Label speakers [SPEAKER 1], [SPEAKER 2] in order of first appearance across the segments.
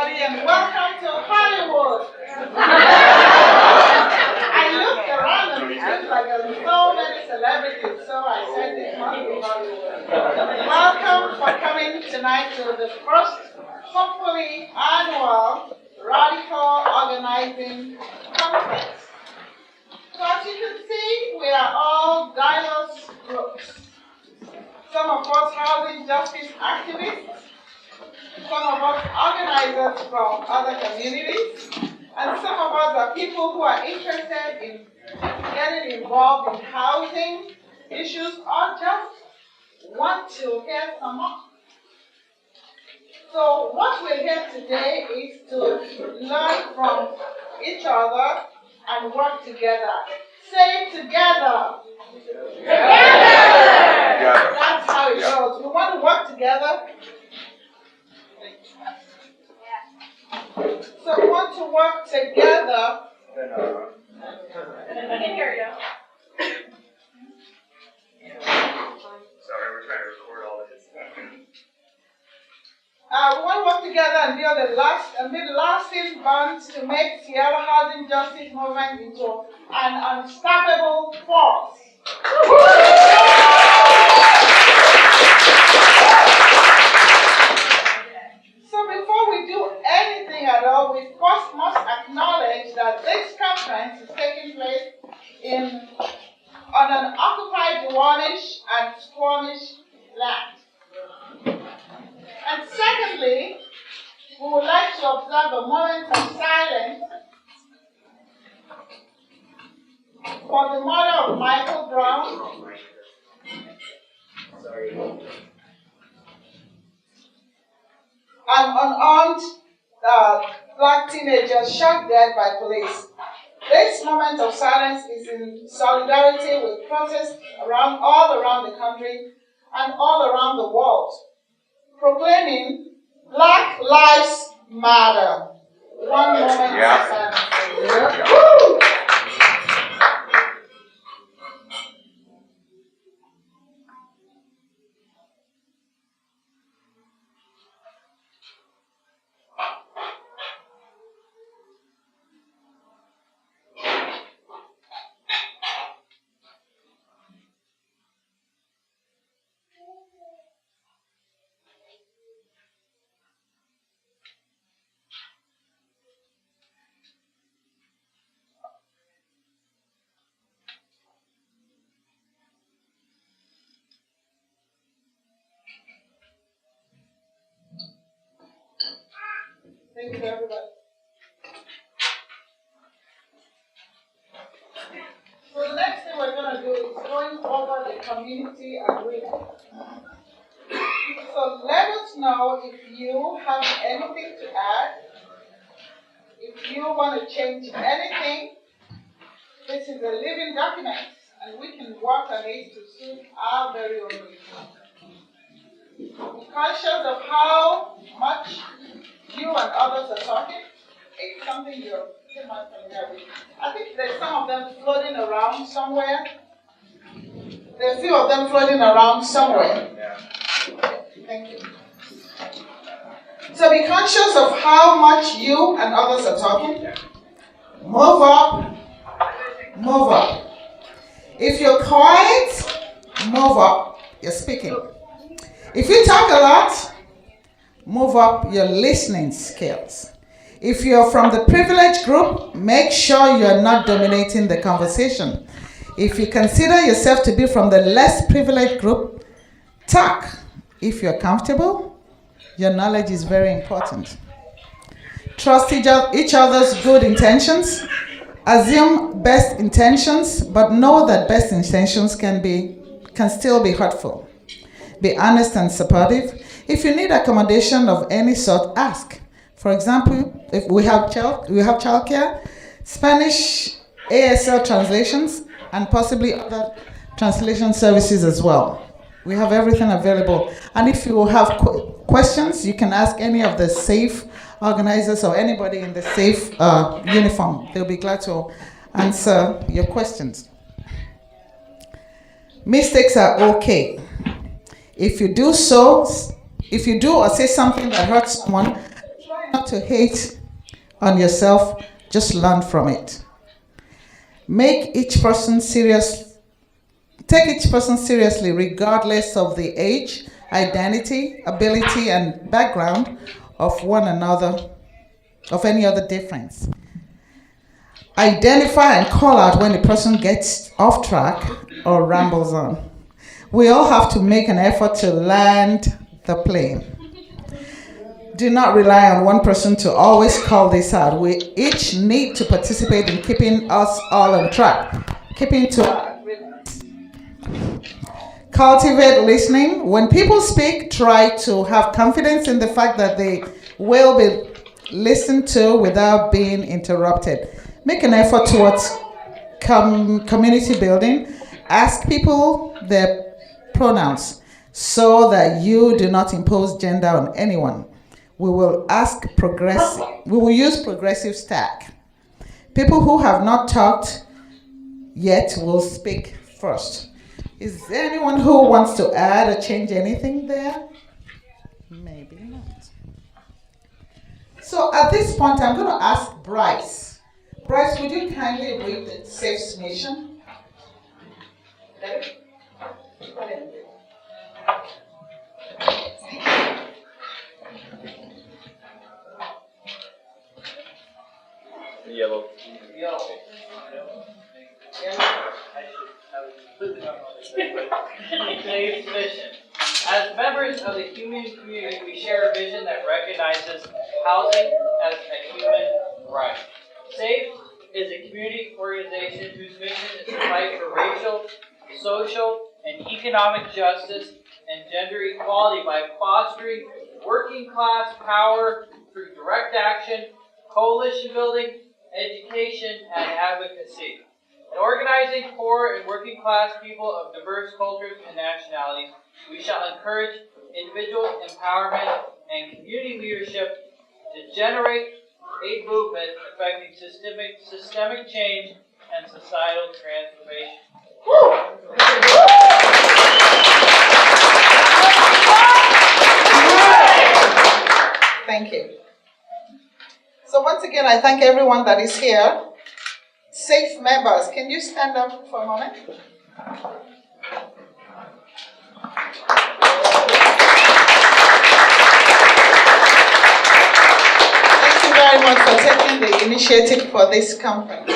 [SPEAKER 1] everybody, and welcome to Hollywood. I looked around and it seems like there are so many celebrities, so I said it must be Hollywood. Welcome for coming tonight to the first, hopefully, annual Radical Organizing Conference. So as you can see, we are all diverse groups. Some of us housing justice activists, some of us organizers from other communities, and some of us are people who are interested in getting involved in housing issues or just want to hear some more. So what we're here today is to learn from each other and work together. Say together. Together! That's how it goes. We want to work together. So we want to work together.
[SPEAKER 2] I can hear you.
[SPEAKER 3] Sorry, we're trying to record all this.
[SPEAKER 1] We want to work together and build a lasting bonds to make Seattle housing justice movement into an unstoppable force. So before we do anything at all, we first must acknowledge that this conference is taking place on an occupied Duwamish and Squamish land. And secondly, we would like to observe a moment of silence for the mother of Michael Brown, an unarmed black teenager shot dead by police. This moment of silence is in solidarity with protests all around the country and all around the world, proclaiming Black Lives Matter. One moment of silence. Thank you, everybody. So the next thing we're going to do is going over the community agreement. So let us know if you have anything to add. If you want to change anything, this is a living document, and we can work on it to suit our very own needs. Be conscious of how much you and others are talking. It's something you're pretty much familiar with. I think there's some of them floating around somewhere. There's a few of them floating around somewhere.
[SPEAKER 3] Yeah.
[SPEAKER 1] Thank you. So be conscious of how much you and others are talking. Move up. Move up. If you're quiet, move up. You're speaking. If you talk a lot, move up your listening skills. If you're from the privileged group, make sure you're not dominating the conversation. If you consider yourself to be from the less privileged group, talk. If you're comfortable, your knowledge is very important. Trust each other's good intentions. Assume best intentions, but know that best intentions can still be hurtful. Be honest and supportive. If you need accommodation of any sort, ask. For example, if we have childcare, Spanish ASL translations, and possibly other translation services as well. We have everything available. And if you have questions, you can ask any of the SAFE organizers or anybody in the SAFE uniform. They'll be glad to answer your questions. Mistakes are okay. If you do or say something that hurts someone, try Not to hate on yourself, just learn from it. Take each person seriously regardless of the age, identity, ability, and background of one another, of any other difference. Identify and call out when a person gets off track or rambles on. We all have to make an effort to land the plane. Do not rely on one person to always call this out. We each need to participate in keeping us all on track. Cultivate listening. When people speak, try to have confidence in the fact that they will be listened to without being interrupted. Make an effort towards community building. Ask people their pronouns so that you do not impose gender on anyone. We will use progressive stack. People who have not talked yet will speak first. Is there anyone who wants to add or change anything there? Maybe not. So at this point, I'm going to ask Bryce. Bryce, would you kindly read the safe submission?
[SPEAKER 3] Yellow.
[SPEAKER 4] Today's mission. As members of the human community, we share a vision that recognizes housing as a human right. SAFE is a community organization whose mission is to fight for racial, social, and economic justice and gender equality by fostering working class power through direct action, coalition building, education, and advocacy. In organizing poor and working class people of diverse cultures and nationalities, we shall encourage individual empowerment and community leadership to generate a movement affecting systemic change and societal transformation.
[SPEAKER 1] Thank you. So once again, I thank everyone that is here. SAFE members, can you stand up for a moment? Thank you very much for taking the initiative for this conference.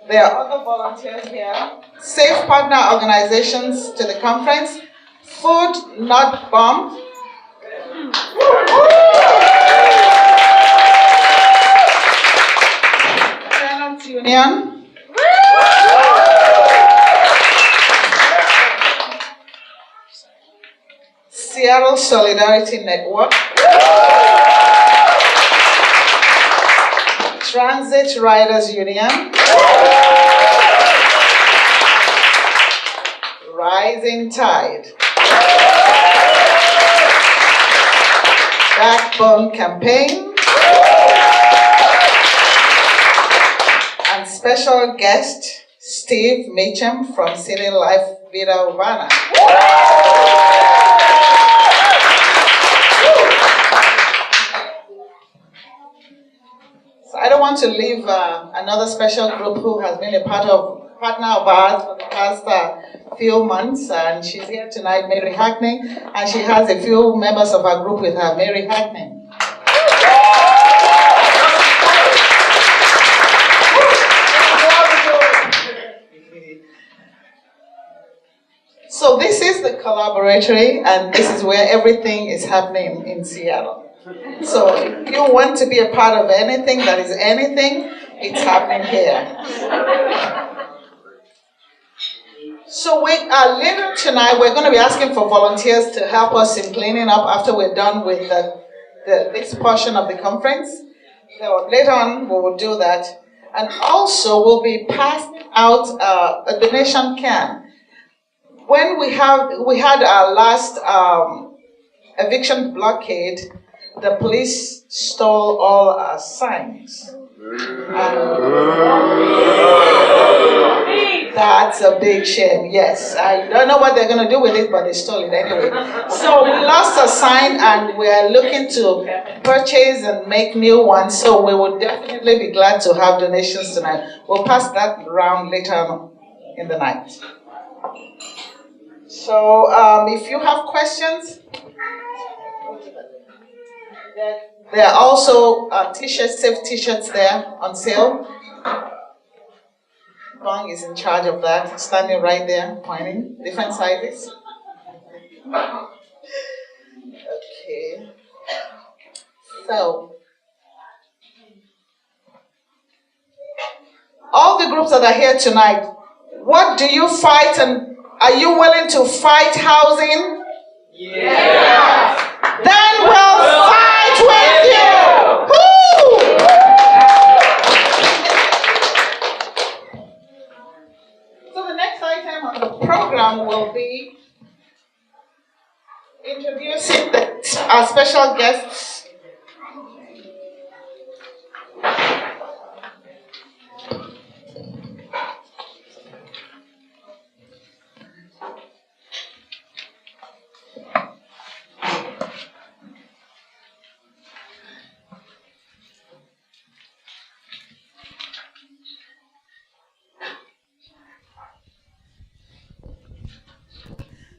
[SPEAKER 1] There are other volunteers here. SAFE partner organizations to the conference. Food Not Bomb. Union. Seattle Solidarity Network. Transit Riders Union. Rising Tide. Backbone Campaign. And special guest, Steve Meacham from City Life Vida Urbana. So I don't want to leave another special group who has been a partner of ours for the past few months, and she's here tonight, Mary Hackney, and she has a few members of our group with her. Mary Hackney. So this is the Collaboratory, and this is where everything is happening in Seattle. So if you want to be a part of anything that is anything, it's happening here. So later tonight, we're going to be asking for volunteers to help us in cleaning up after we're done with this portion of the conference. So later on, we will do that. And also, we'll be passing out a donation can. When we had our last eviction blockade, the police stole all our signs. That's a big shame, yes. I don't know what they're going to do with it, but they stole it anyway. So we lost a sign and we're looking to purchase and make new ones. So we would definitely be glad to have donations tonight. We'll pass that round later on in the night. So if you have questions, there are also t-shirts, safe t-shirts there on sale. Gong is in charge of that, standing right there, pointing, different sizes. Okay. So, all the groups that are here tonight, what do you fight and are you willing to fight housing?
[SPEAKER 4] Yes.
[SPEAKER 1] Then we'll fight with you! Woo! So the next item on the program will be introducing our special guests.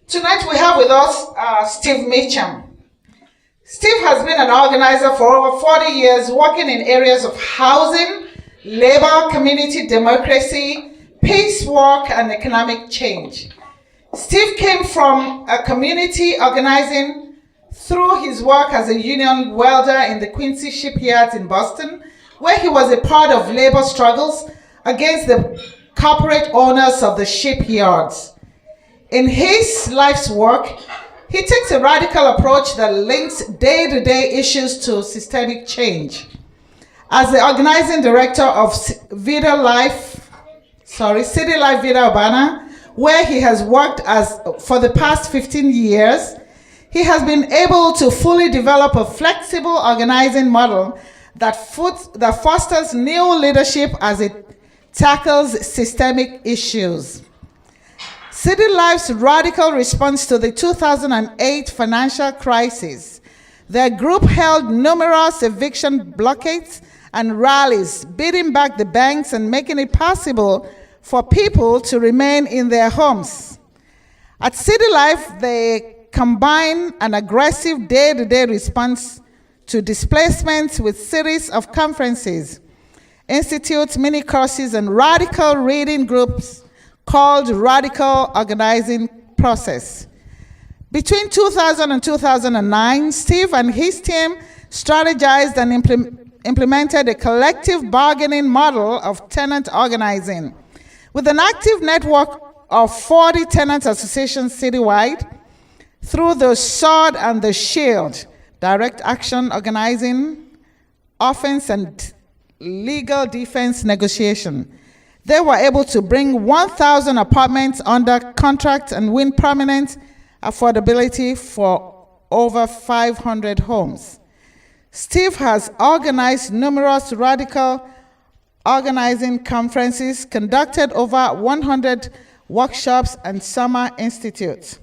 [SPEAKER 1] Tonight we have with us Steve Meacham. Steve has been an organizer for over 40 years, working in areas of housing, labor, community democracy, peace work, and economic change. Steve came from a community organizing through his work as a union welder in the Quincy shipyards in Boston, where he was a part of labor struggles against the corporate owners of the shipyards. In his life's work, he takes a radical approach that links day-to-day issues to systemic change. As the organizing director of City Life Vida Urbana, where he has worked for the past 15 years, he has been able to fully develop a flexible organizing model that fosters new leadership as it tackles systemic issues. City Life's radical response to the 2008 financial crisis, their group held numerous eviction blockades and rallies, beating back the banks and making it possible for people to remain in their homes. At City Life, they combine an aggressive day-to-day response to displacement with series of conferences, institutes, mini courses, and radical reading groups called Radical Organizing Process. Between 2000 and 2009, Steve and his team strategized and implemented a collective bargaining model of tenant organizing. With an active network of 40 tenant associations citywide, through the sword and the shield, direct action organizing, offense and legal defense negotiation, they were able to bring 1,000 apartments under contract and win permanent affordability for over 500 homes. Steve has organized numerous radical organizing conferences, conducted over 100 workshops and summer institutes.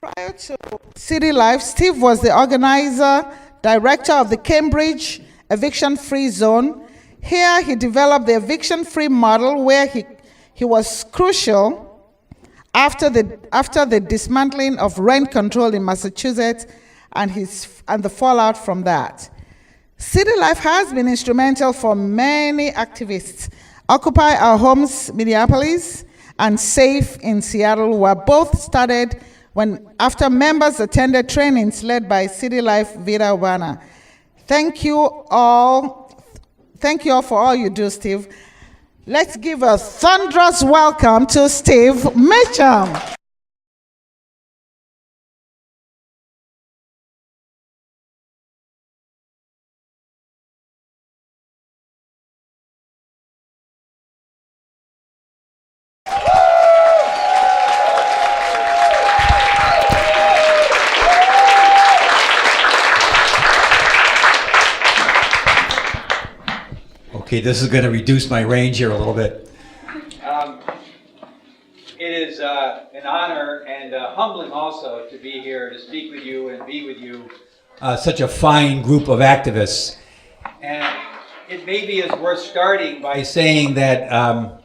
[SPEAKER 1] Prior to City Life, Steve was the organizer, director of the Cambridge Eviction-Free Zone. Here he developed the eviction-free model where he was crucial after the dismantling of rent control in Massachusetts and the fallout from that. City Life has been instrumental for many activists. Occupy Our Homes, Minneapolis, and Safe in Seattle were both started after members attended trainings led by City Life Vida Urbana. Thank you all for all you do, Steve. Let's give a thunderous welcome to Steve Meacham.
[SPEAKER 5] Okay, this is going to reduce my range here a little bit.
[SPEAKER 6] It is an honor and humbling also to be here to speak with you and be with you.
[SPEAKER 5] Such a fine group of activists.
[SPEAKER 6] And it maybe is worth starting by
[SPEAKER 5] Saying that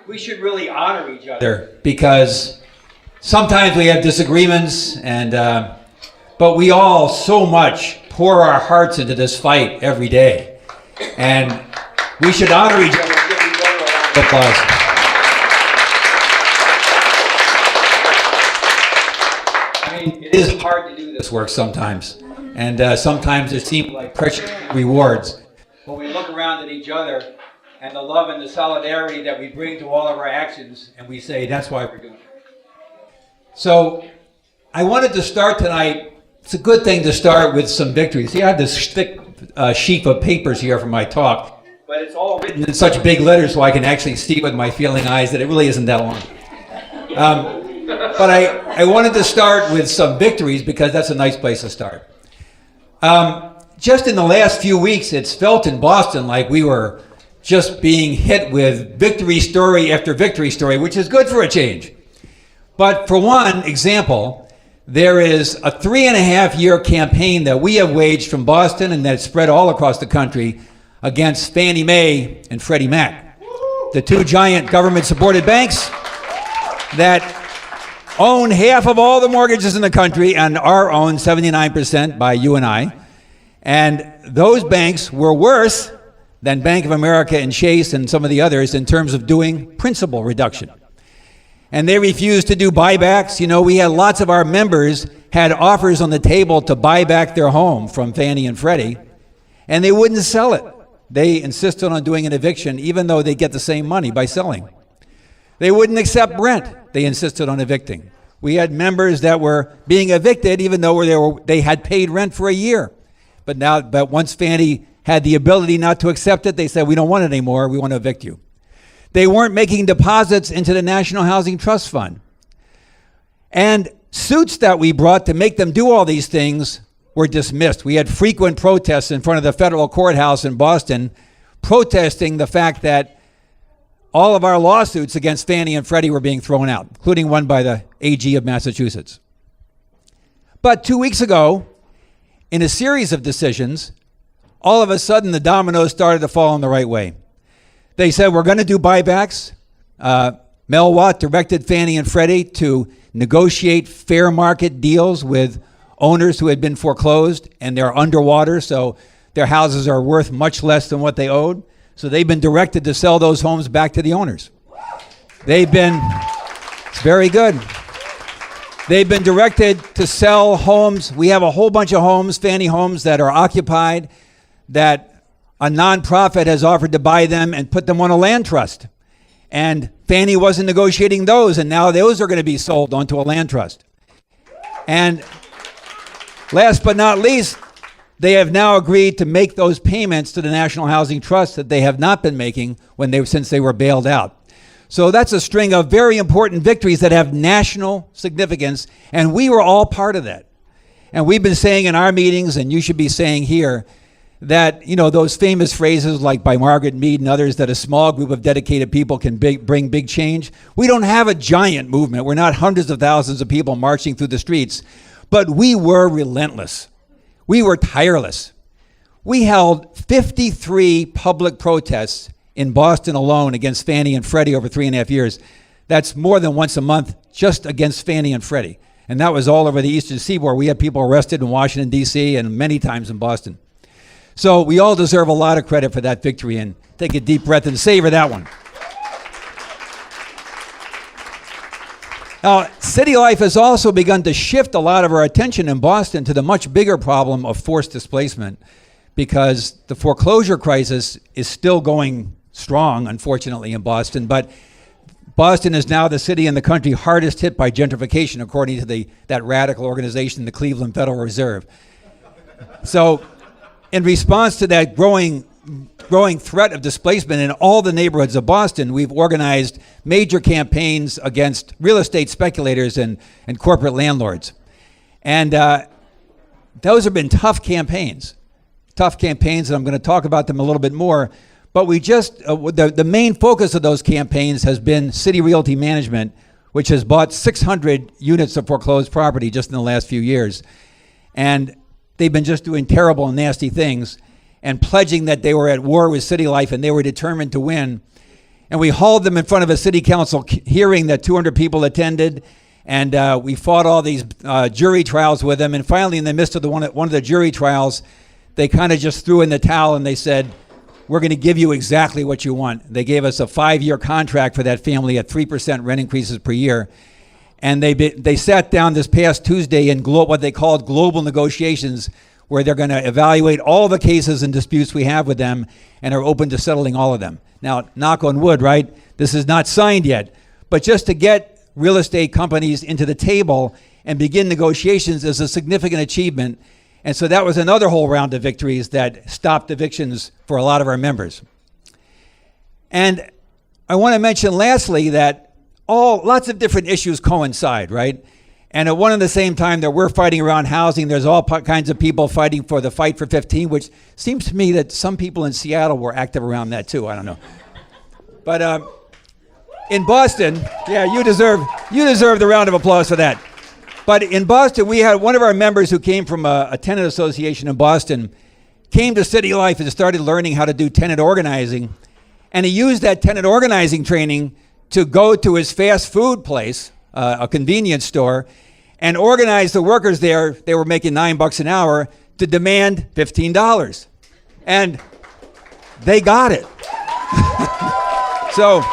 [SPEAKER 6] we should really honor each other.
[SPEAKER 5] because sometimes we have disagreements, and but we all so much pour our hearts into this fight every day, and we should honor each other.
[SPEAKER 6] Give each other a round of
[SPEAKER 5] Applause. I mean, it is hard to do this work sometimes, and sometimes it seems like precious rewards.
[SPEAKER 6] When we look around at each other and the love and the solidarity that we bring to all of our actions, and we say, that's why we're doing it.
[SPEAKER 5] So I wanted to start tonight. It's a good thing to start with some victories. See, I have this thick sheaf of papers here for my talk,
[SPEAKER 6] But it's all written.
[SPEAKER 5] in such big letters so I can actually see with my feeling eyes that it really isn't that long. But I wanted to start with some victories because that's a nice place to start. Just in the last few weeks, it's felt in Boston like we were just being hit with victory story after victory story, which is good for a change. But for one example, there is a 3.5-year campaign that we have waged from Boston and that's spread all across the country against Fannie Mae and Freddie Mac, the two giant government-supported banks that own half of all the mortgages in the country and are owned 79% by you and I. And those banks were worse than Bank of America and Chase and some of the others in terms of doing principal reduction. And they refused to do buybacks. You know, we had lots of our members had offers on the table to buy back their home from Fannie and Freddie, and they wouldn't sell it. They insisted on doing an eviction even though they get the same money by selling. They wouldn't accept rent. They insisted on evicting. We had members that were being evicted even though they had paid rent for a year. But once Fannie had the ability not to accept it, they said, we don't want it anymore, we want to evict you. They weren't making deposits into the National Housing Trust Fund. And suits that we brought to make them do all these things were dismissed. We had frequent protests in front of the federal courthouse in Boston protesting the fact that all of our lawsuits against Fannie and Freddie were being thrown out, including one by the AG of Massachusetts. But 2 weeks ago, in a series of decisions, all of a sudden the dominoes started to fall in the right way. They said, we're going to do buybacks. Mel Watt directed Fannie and Freddie to negotiate fair market deals with owners who had been foreclosed, and they're underwater, so their houses are worth much less than what they owed. So they've been directed to sell those homes back to the owners. It's very good. They've been directed to sell homes. We have a whole bunch of homes, Fannie homes, that are occupied, that a nonprofit has offered to buy them and put them on a land trust. And Fannie wasn't negotiating those, and now those are going to be sold onto a land trust. And last but not least, they have now agreed to make those payments to the National Housing Trust that they have not been making since they were bailed out. So that's a string of very important victories that have national significance, and we were all part of that. And we've been saying in our meetings, and you should be saying here, that, you know, those famous phrases like by Margaret Mead and others, that a small group of dedicated people can bring big change. We don't have a giant movement. We're not hundreds of thousands of people marching through the streets, but we were relentless. We were tireless. We held 53 public protests in Boston alone against Fannie and Freddie over 3.5 years. That's more than once a month just against Fannie and Freddie. And that was all over the Eastern Seaboard. We had people arrested in Washington, D.C. and many times in Boston. So we all deserve a lot of credit for that victory, and take a deep breath and savor that one. Now, city life has also begun to shift a lot of our attention in Boston to the much bigger problem of forced displacement, because the foreclosure crisis is still going strong, unfortunately, in Boston. But Boston is now the city in the country hardest hit by gentrification, according to that radical organization, the Cleveland Federal Reserve. So in response to that growing threat of displacement in all the neighborhoods of Boston, we've organized major campaigns against real estate speculators and corporate landlords. And those have been tough campaigns, and I'm going to talk about them a little bit more. But we just, the main focus of those campaigns has been City Realty Management, which has bought 600 units of foreclosed property just in the last few years. And they've been just doing terrible and nasty things and pledging that they were at war with city life and they were determined to win. And we hauled them in front of a city council hearing that 200 people attended, and we fought all these jury trials with them. And finally, in the midst of one of the jury trials, they kind of just threw in the towel and they said, we're going to give you exactly what you want. They gave us a 5-year contract for that family at 3% rent increases per year. And they sat down this past Tuesday in what they called global negotiations, where they're going to evaluate all the cases and disputes we have with them and are open to settling all of them. Now, knock on wood, right? This is not signed yet. But just to get real estate companies into the table and begin negotiations is a significant achievement. And so that was another whole round of victories that stopped evictions for a lot of our members. And I want to mention lastly that lots of different issues coincide, right? And at one and the same time that we're fighting around housing, there's all kinds of people fighting for the Fight for 15, which seems to me that some people in Seattle were active around that too. I don't know. But in Boston, yeah, you deserve the round of applause for that. But in Boston, we had one of our members who came from a tenant association in Boston, came to City Life and started learning how to do tenant organizing. And he used that tenant organizing training to go to his fast food place, a convenience store, and organize the workers there. They were making $9 an hour to demand $15. And they got it. So,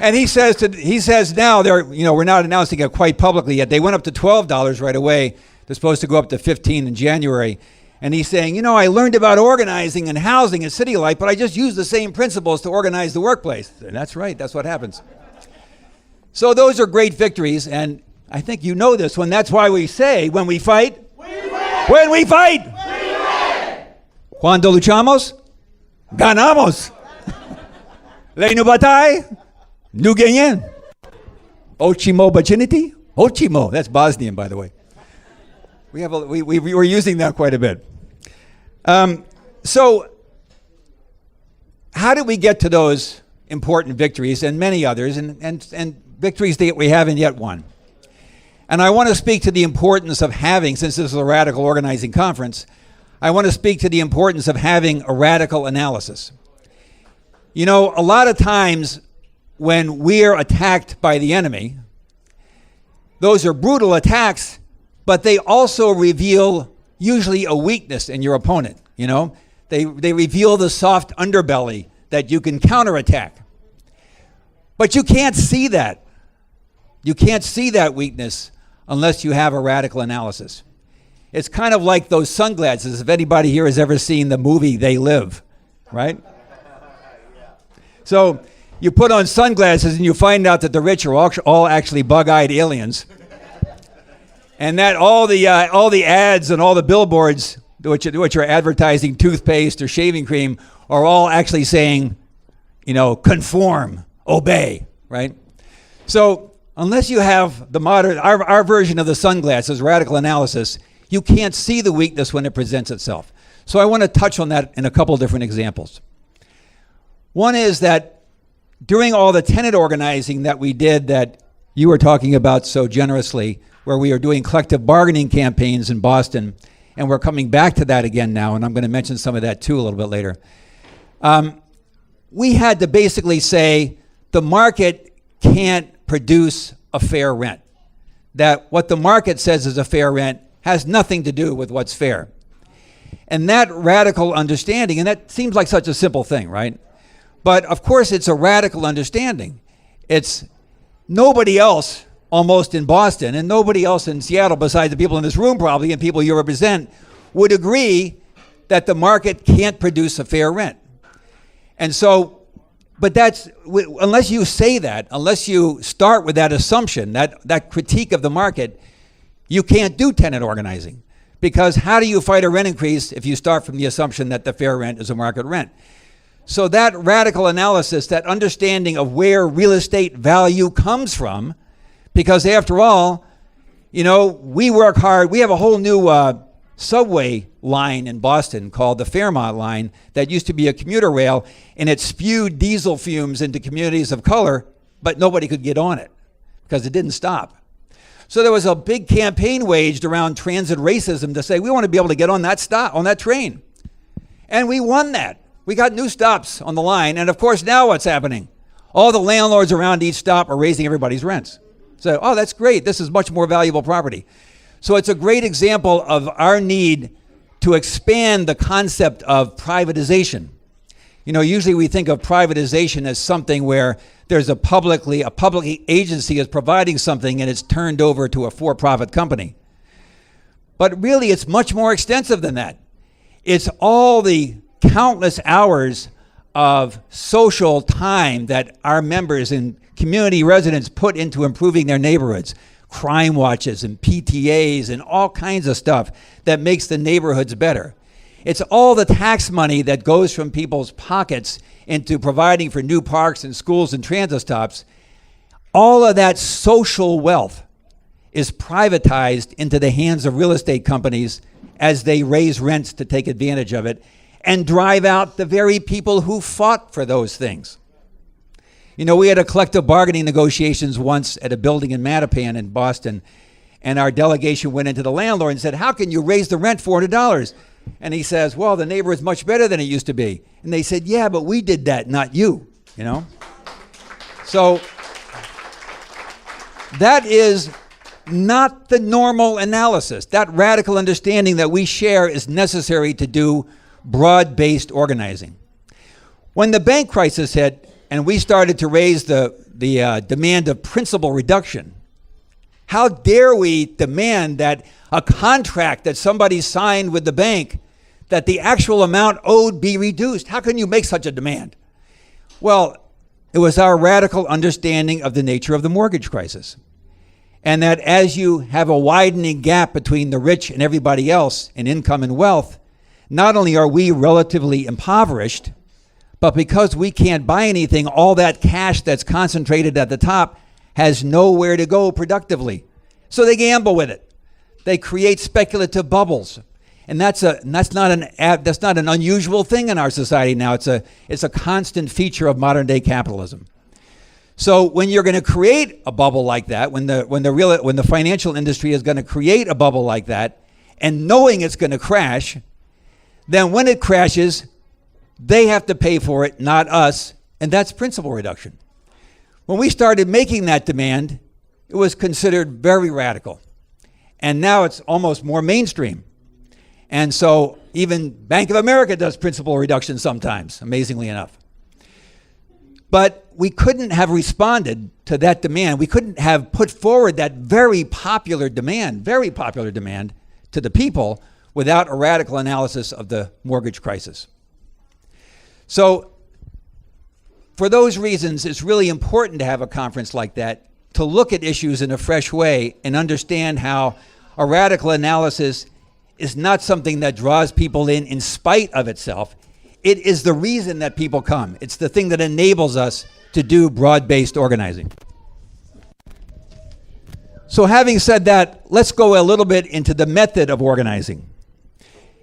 [SPEAKER 5] and he says now we're not announcing it quite publicly yet. They went up to $12 right away. They're supposed to go up to $15 in January. And he's saying, I learned about organizing and housing at City Life, but I just used the same principles to organize the workplace. And that's right. That's what happens. So those are great victories. And I think you know this one. That's why we say, when we fight, we win. When we fight, we win. Cuando luchamos, ganamos. Leinu batay, nu ganyan. Ochimo bachinity, ochimo. That's Bosnian, by the way. We're using that quite a bit. So how did we get to those important victories and many others and victories that we haven't yet won? And I want to speak to the importance of having, since this is a radical organizing conference, I want to speak to the importance of having a radical analysis. A lot of times when we're attacked by the enemy, those are brutal attacks, but they also reveal usually a weakness in your opponent. They reveal the soft underbelly that you can counterattack. But you can't see that. You can't see that weakness unless you have a radical analysis. It's kind of like those sunglasses. If anybody here has ever seen the movie They Live, right? So you put on sunglasses and you find out that the rich are all actually bug-eyed aliens. And that all the ads and all the billboards, which are advertising toothpaste or shaving cream, are all actually saying, conform, obey, right? So unless you have our version of the sunglasses, radical analysis, you can't see the weakness when it presents itself. So I want to touch on that in a couple different examples. One is that during all the tenant organizing that we did that you were talking about so generously, where we are doing collective bargaining campaigns in Boston, and we're coming back to that again now, and I'm going to mention some of that too a little bit later. We had to basically say the market can't produce a fair rent. That what the market says is a fair rent has nothing to do with what's fair. And that radical understanding, and that seems like such a simple thing, right? But of course it's a radical understanding. It's nobody else almost in Boston, and nobody else in Seattle besides the people in this room probably and people you represent would agree that the market can't produce a fair rent. And so, but unless you say that, unless you start with that assumption, that critique of the market, you can't do tenant organizing. Because how do you fight a rent increase if you start from the assumption that the fair rent is a market rent? So that radical analysis, that understanding of where real estate value comes from, because after all, we work hard. We have a whole new subway line in Boston called the Fairmont line that used to be a commuter rail, and it spewed diesel fumes into communities of color, but nobody could get on it because it didn't stop. So there was a big campaign waged around transit racism to say we want to be able to get on that train. And we won that. We got new stops on the line, and of course now what's happening? All the landlords around each stop are raising everybody's rents. So, oh, that's great. This is much more valuable property. So it's a great example of our need to expand the concept of privatization. You know, usually we think of privatization as something where there's a public agency is providing something and it's turned over to a for-profit company. But really it's much more extensive than that. It's all the countless hours of social time that our members and community residents put into improving their neighborhoods. Crime watches and PTAs and all kinds of stuff that makes the neighborhoods better. It's all the tax money that goes from people's pockets into providing for new parks and schools and transit stops. All of that social wealth is privatized into the hands of real estate companies as they raise rents to take advantage of it and drive out the very people who fought for those things. You know, we had a collective bargaining negotiations once at a building in Mattapan in Boston, and our delegation went into the landlord and said, how can you raise the rent $400? And he says, well, the neighborhood's much better than it used to be. And they said, yeah, but we did that, not you, you know? So that is not the normal analysis. That radical understanding that we share is necessary to do broad-based organizing. When the bank crisis hit, and we started to raise the demand of principal reduction. How dare we demand that a contract that somebody signed with the bank, that the actual amount owed be reduced? How can you make such a demand? Well, it was our radical understanding of the nature of the mortgage crisis. And that as you have a widening gap between the rich and everybody else in income and wealth, not only are we relatively impoverished, but because we can't buy anything, all that cash that's concentrated at the top has nowhere to go productively. So they gamble with it. They create speculative bubbles. And that's not an unusual thing in our society now. It's a constant feature of modern day capitalism. So when you're going to create a bubble like that, when the financial industry is going to create a bubble like that, and knowing it's going to crash, then when it crashes, they have to pay for it, not us, and that's principal reduction. When we started making that demand, it was considered very radical. And now it's almost more mainstream. And so even Bank of America does principal reduction sometimes, amazingly enough. But we couldn't have responded to that demand. We couldn't have put forward that very popular demand to the people without a radical analysis of the mortgage crisis. So for those reasons, it's really important to have a conference like that, to look at issues in a fresh way and understand how a radical analysis is not something that draws people in spite of itself. It is the reason that people come. It's the thing that enables us to do broad-based organizing. So having said that, let's go a little bit into the method of organizing.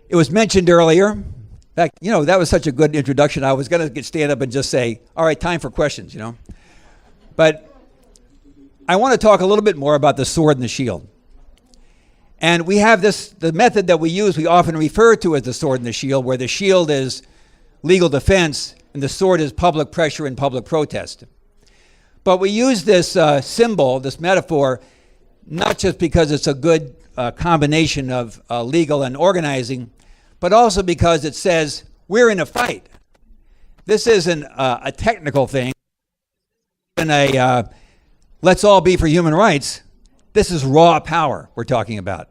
[SPEAKER 5] It was mentioned earlier. In fact, you know, that was such a good introduction. I was going to stand up and just say, all right, time for questions, you know. But I want to talk a little bit more about the sword and the shield. And we have the method that we use, we often refer to as the sword and the shield, where the shield is legal defense and the sword is public pressure and public protest. But we use this symbol, this metaphor, not just because it's a good combination of legal and organizing, but also because it says we're in a fight. This isn't a technical thing, and let's all be for human rights. This is raw power we're talking about.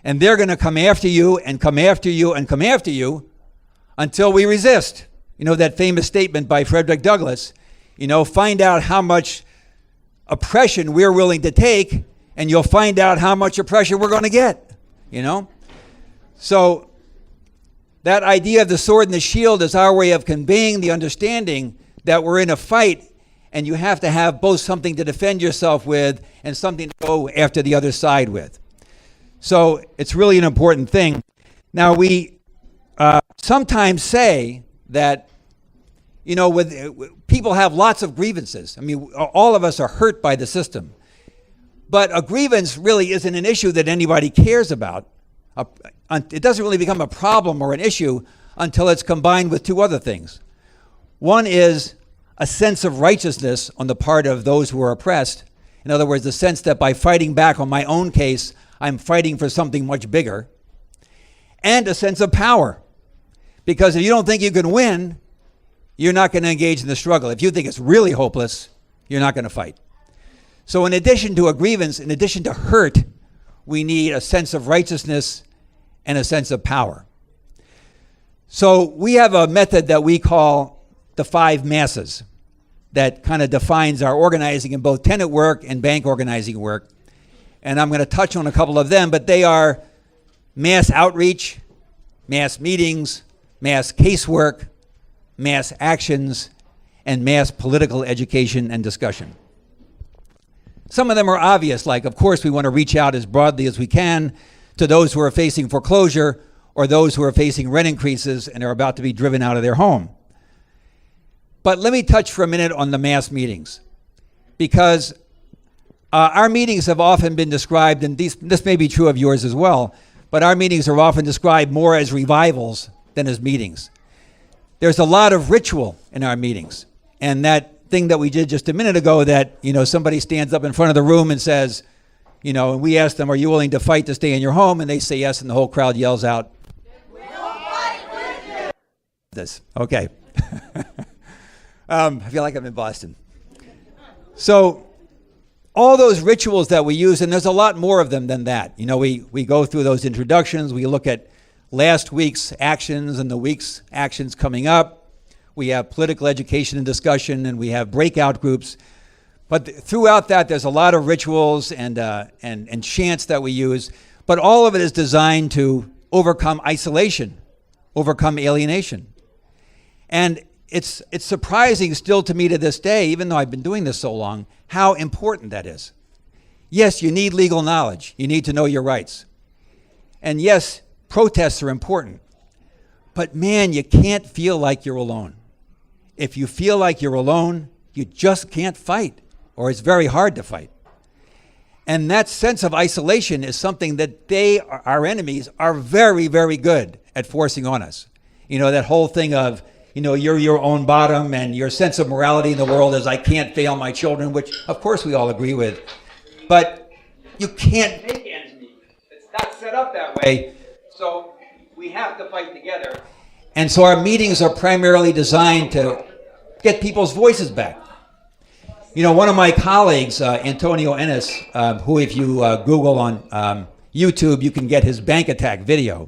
[SPEAKER 5] And they're going to come after you and come after you and come after you until we resist. You know that famous statement by Frederick Douglass, you know, find out how much oppression we're willing to take and you'll find out how much oppression we're going to get, you know. So that idea of the sword and the shield is our way of conveying the understanding that we're in a fight and you have to have both something to defend yourself with and something to go after the other side with. So it's really an important thing. Now, we sometimes say that, people have lots of grievances. I mean, all of us are hurt by the system. But a grievance really isn't an issue that anybody cares about. It doesn't really become a problem or an issue until it's combined with two other things. One is a sense of righteousness on the part of those who are oppressed. In other words, the sense that by fighting back on my own case, I'm fighting for something much bigger. And a sense of power. Because if you don't think you can win, you're not going to engage in the struggle. If you think it's really hopeless, you're not going to fight. So in addition to a grievance, in addition to hurt, we need a sense of righteousness and a sense of power. So we have a method that we call the 5 masses that kind of defines our organizing in both tenant work and bank organizing work. And I'm going to touch on a couple of them, but they are mass outreach, mass meetings, mass casework, mass actions, and mass political education and discussion. Some of them are obvious, like, of course, we want to reach out as broadly as we can to those who are facing foreclosure or those who are facing rent increases and are about to be driven out of their home. But let me touch for a minute on the mass meetings, because our meetings have often been described, and this may be true of yours as well, but our meetings are often described more as revivals than as meetings. There's a lot of ritual in our meetings, and that thing that we did just a minute ago that, somebody stands up in front of the room and says, and we ask them, are you willing to fight to stay in your home? And they say yes, and the whole crowd yells out, we'll fight with you. This, okay. I feel like I'm in Boston. So all those rituals that we use, and there's a lot more of them than that. We go through those introductions, we look at last week's actions and the week's actions coming up. We have political education and discussion, and we have breakout groups. But throughout that, there's a lot of rituals and chants that we use. But all of it is designed to overcome isolation, overcome alienation. And it's surprising still to me to this day, even though I've been doing this so long, how important that is. Yes, you need legal knowledge. You need to know your rights. And yes, protests are important. But man, you can't feel like you're alone. If you feel like you're alone, you just can't fight, or it's very hard to fight. And that sense of isolation is something that our enemies, are very, very good at forcing on us. That whole thing of, you're your own bottom, and your sense of morality in the world is I can't fail my children, which of course we all agree with. But you can't make ends meet. It's not set up that way. So we have to fight together. And so our meetings are primarily designed to get people's voices back. One of my colleagues, Antonio Ennis, who if you Google on YouTube, you can get his bank attack video.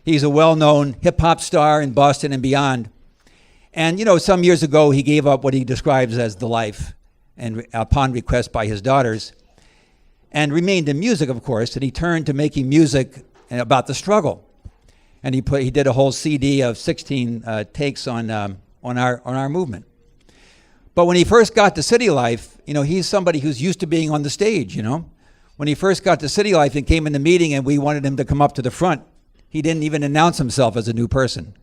[SPEAKER 5] He's a well-known hip-hop star in Boston and beyond. And, some years ago, he gave up what he describes as the life, and upon request by his daughters, and remained in music, of course, and he turned to making music about the struggle. And he did a whole CD of 16 takes on our movement. But when he first got to City Life, he's somebody who's used to being on the stage, When he first got to City Life and came in the meeting and we wanted him to come up to the front, he didn't even announce himself as a new person.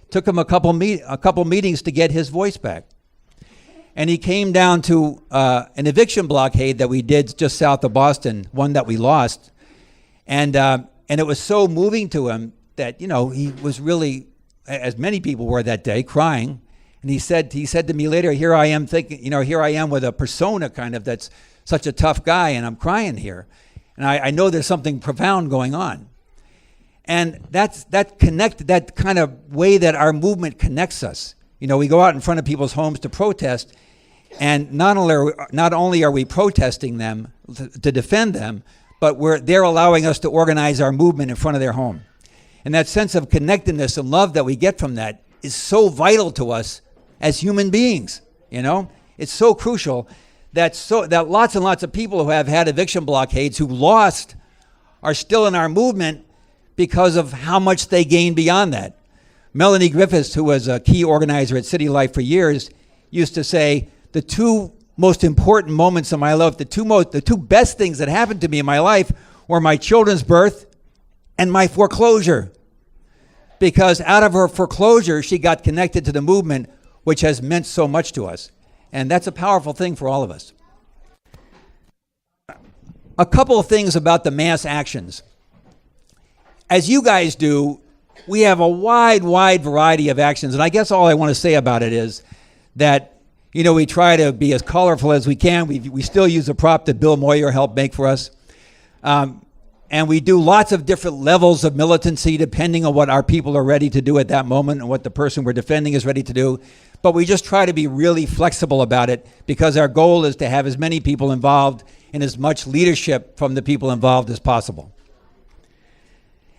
[SPEAKER 5] Took him a couple meetings to get his voice back. And he came down to an eviction blockade that we did just south of Boston, one that we lost. And it was so moving to him that, he was really, as many people were that day, crying. And he said to me later, here I am with a persona kind of that's such a tough guy, and I'm crying here. And I know there's something profound going on. And that kind of way that our movement connects us. We go out in front of people's homes to protest, and not only are we protesting them to defend them, but they're allowing us to organize our movement in front of their home. And that sense of connectedness and love that we get from that is so vital to us as human beings. It's so crucial that lots and lots of people who have had eviction blockades who lost are still in our movement because of how much they gained beyond that. Melanie Griffiths, who was a key organizer at City Life for years, used to say, the two most important moments of my life, the two best things that happened to me in my life were my children's birth and my foreclosure. Because out of her foreclosure, she got connected to the movement, which has meant so much to us. And that's a powerful thing for all of us. A couple of things about the mass actions. As you guys do, we have a wide variety of actions. And I guess all I want to say about it is that, you know, we try to be as colorful as we can. We still use a prop that Bill Moyer helped make for us. And we do lots of different levels of militancy depending on what our people are ready to do at that moment and what the person we're defending is ready to do. But we just try to be really flexible about it because our goal is to have as many people involved and as much leadership from the people involved as possible.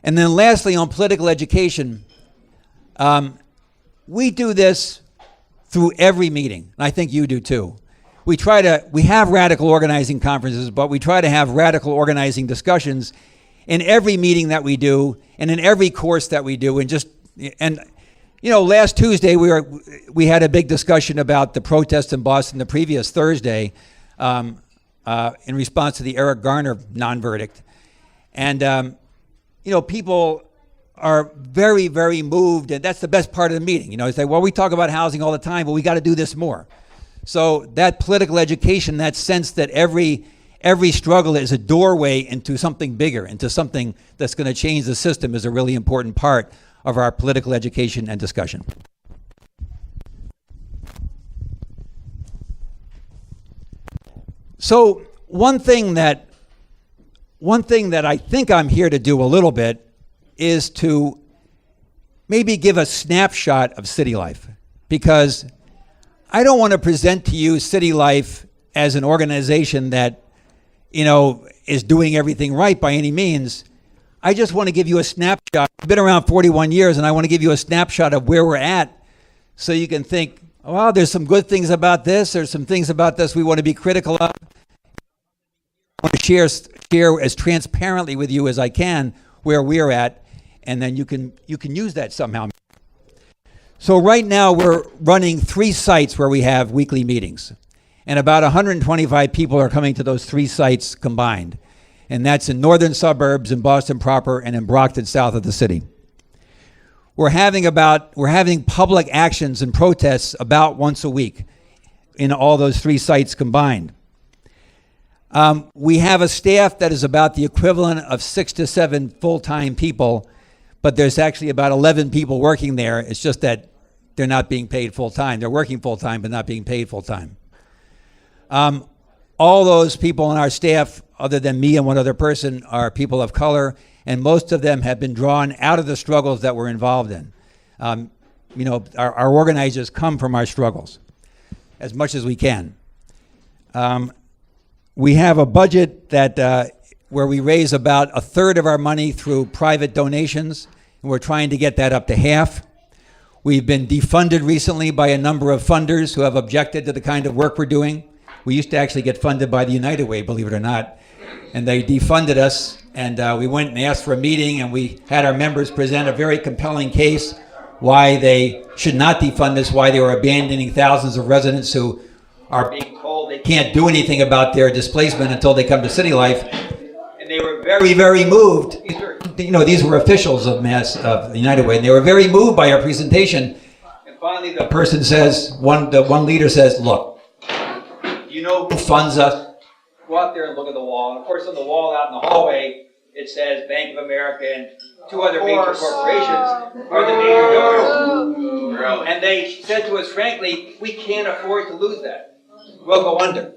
[SPEAKER 5] And then lastly, on political education, we do this through every meeting, and I think you do too. We have radical organizing conferences, but we try to have radical organizing discussions in every meeting that we do and in every course that we do. And you know, last Tuesday we had a big discussion about the protests in Boston the previous Thursday in response to the Eric Garner non-verdict. And you know, people are very, very moved, and that's the best part of the meeting. You know, they say, well, we talk about housing all the time, but we got to do this more. So that political education, that sense that every struggle is a doorway into something bigger, into something that's going to change the system, is a really important part of our political education and discussion. So one thing that I think I'm here to do a little bit is to maybe give a snapshot of city life, because I don't want to present to you City Life as an organization that, you know, is doing everything right by any means. I just want to give you a snapshot. I've been around 41 years, and I want to give you a snapshot of where we're at so you can think, well, there's some good things about this. There's some things about this we want to be critical of. I want to share as transparently with you as I can where we're at, and then you can use that somehow. So right now we're running 3 sites where we have weekly meetings, and about 125 people are coming to those 3 sites combined, and that's in northern suburbs, in Boston proper, and in Brockton, south of the city. We're having public actions and protests about once a week in all those 3 sites combined. We have a staff that is about the equivalent of 6 to 7 full-time people, but there's actually about 11 people working there. It's just that they're not being paid full-time. They're working full-time, but not being paid full-time. All those people on our staff, other than me and one other person, are people of color, and most of them have been drawn out of the struggles that we're involved in. You know, our organizers come from our struggles as much as we can. We have a budget that where we raise about 1/3 of our money through private donations, and we're trying to get that up to half. We've been defunded recently by a number of funders who have objected to the kind of work we're doing. We used to actually get funded by the United Way, believe it or not, and they defunded us, and we went and asked for a meeting, and we had our members present a very compelling case why they should not defund us, why they were abandoning thousands of residents who are being told they can't do anything about their displacement until they come to City Life. And they were very, very moved. These were officials of the United Way, and they were very moved by our presentation. And finally, the person says, the one leader says, look, you know who funds us? Go out there and look at the wall. And of course, on the wall out in the hallway, it says Bank of America and 2 other major corporations are the major donors. And they said to us, frankly, we can't afford to lose that. We'll go under.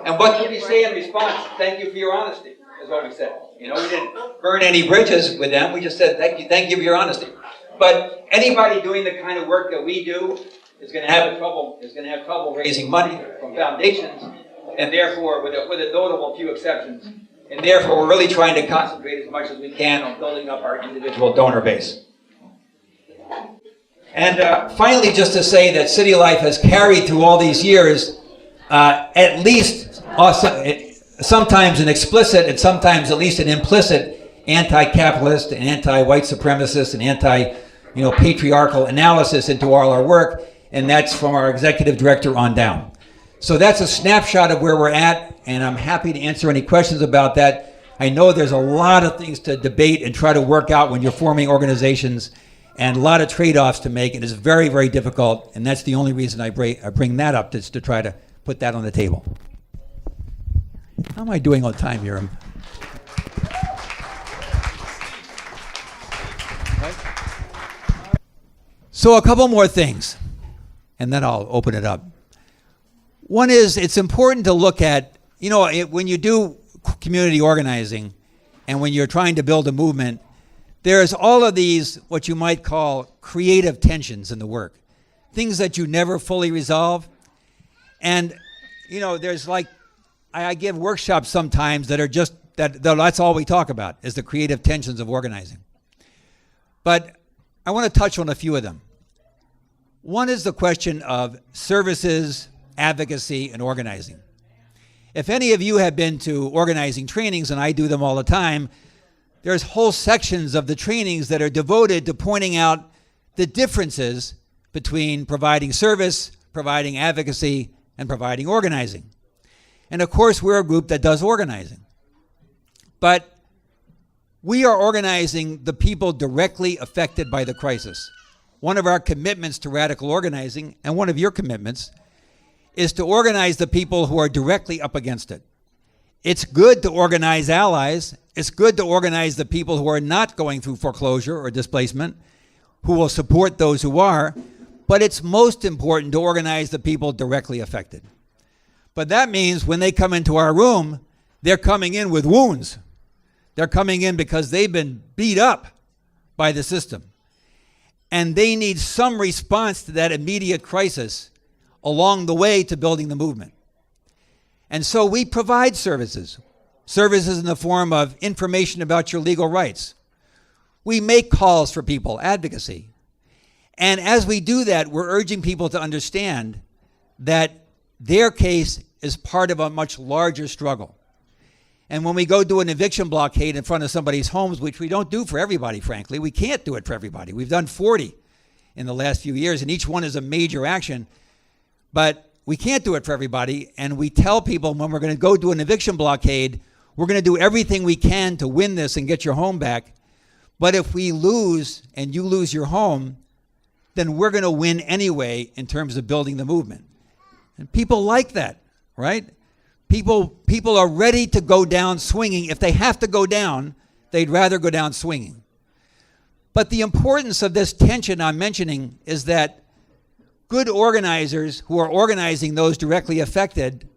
[SPEAKER 5] And what did we say in response? Thank you for your honesty, is what we said. You know, we didn't burn any bridges with them. We just said, thank you for your honesty. But anybody doing the kind of work that we do is going to have trouble raising money from foundations, and therefore, with a notable few exceptions, and therefore we're really trying to concentrate as much as we can on building up our individual donor base. And finally, just to say that City Life has carried through all these years at least sometimes an explicit and sometimes at least an implicit anti-capitalist and anti-white supremacist and anti-patriarchal analysis into all our work, and that's from our executive director on down. So that's a snapshot of where we're at, and I'm happy to answer any questions about that. I know there's a lot of things to debate and try to work out when you're forming organizations, and a lot of trade-offs to make. It is very, very difficult, and that's the only reason I bring that up, is to try to put that on the table. How am I doing on time here? So a couple more things, and then I'll open it up. One is, it's important to look at, when you do community organizing and when you're trying to build a movement, there's all of these, what you might call creative tensions in the work, things that you never fully resolve. And, there's I give workshops sometimes that are just, that's all we talk about, is the creative tensions of organizing. But I want to touch on a few of them. One is the question of services, advocacy, and organizing. If any of you have been to organizing trainings, and I do them all the time, there's whole sections of the trainings that are devoted to pointing out the differences between providing service, providing advocacy, and providing organizing. And of course, we're a group that does organizing. But we are organizing the people directly affected by the crisis. One of our commitments to radical organizing, and one of your commitments, is to organize the people who are directly up against it. It's good to organize allies. It's good to organize the people who are not going through foreclosure or displacement, who will support those who are, but it's most important to organize the people directly affected. But that means when they come into our room, they're coming in with wounds. They're coming in because they've been beat up by the system. And they need some response to that immediate crisis along the way to building the movement. And so we provide services in the form of information about your legal rights. We make calls for people, advocacy. And as we do that, we're urging people to understand that their case is part of a much larger struggle. And when we go do an eviction blockade in front of somebody's homes, which we don't do for everybody, frankly, we can't do it for everybody. We've done 40 in the last few years, and each one is a major action. But we can't do it for everybody, and we tell people when we're going to go do an eviction blockade, we're going to do everything we can to win this and get your home back. But if we lose and you lose your home, then we're going to win anyway in terms of building the movement. And people like that, right? People are ready to go down swinging. If they have to go down, they'd rather go down swinging. But the importance of this tension I'm mentioning is that good organizers who are organizing those directly affected,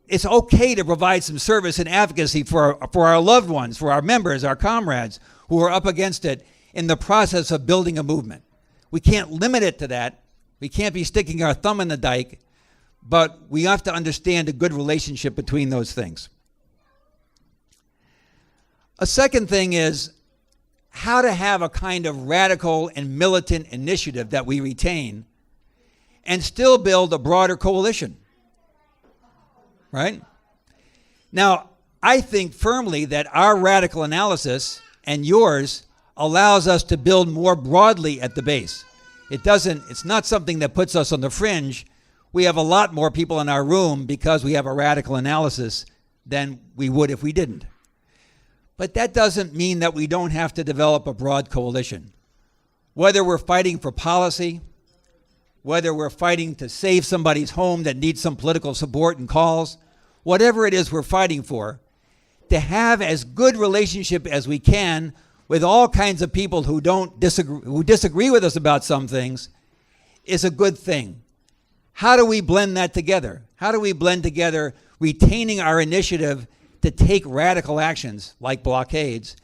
[SPEAKER 5] it's okay to provide some service and advocacy for our loved ones, for our members, our comrades who are up against it in the process of building a movement. We can't limit it to that. We can't be sticking our thumb in the dike, but we have to understand a good relationship between those things. A second thing is how to have a kind of radical and militant initiative that we retain and still build a broader coalition, right? Now, I think firmly that our radical analysis and yours allows us to build more broadly at the base. It's not something that puts us on the fringe. We have a lot more people in our room because we have a radical analysis than we would if we didn't. But that doesn't mean that we don't have to develop a broad coalition. Whether we're fighting for policy, whether we're fighting to save somebody's home that needs some political support and calls, whatever it is we're fighting for, to have as good relationship as we can with all kinds of people who disagree with us about some things is a good thing. How do we blend that together? How do we blend together retaining our initiative to take radical actions like blockades,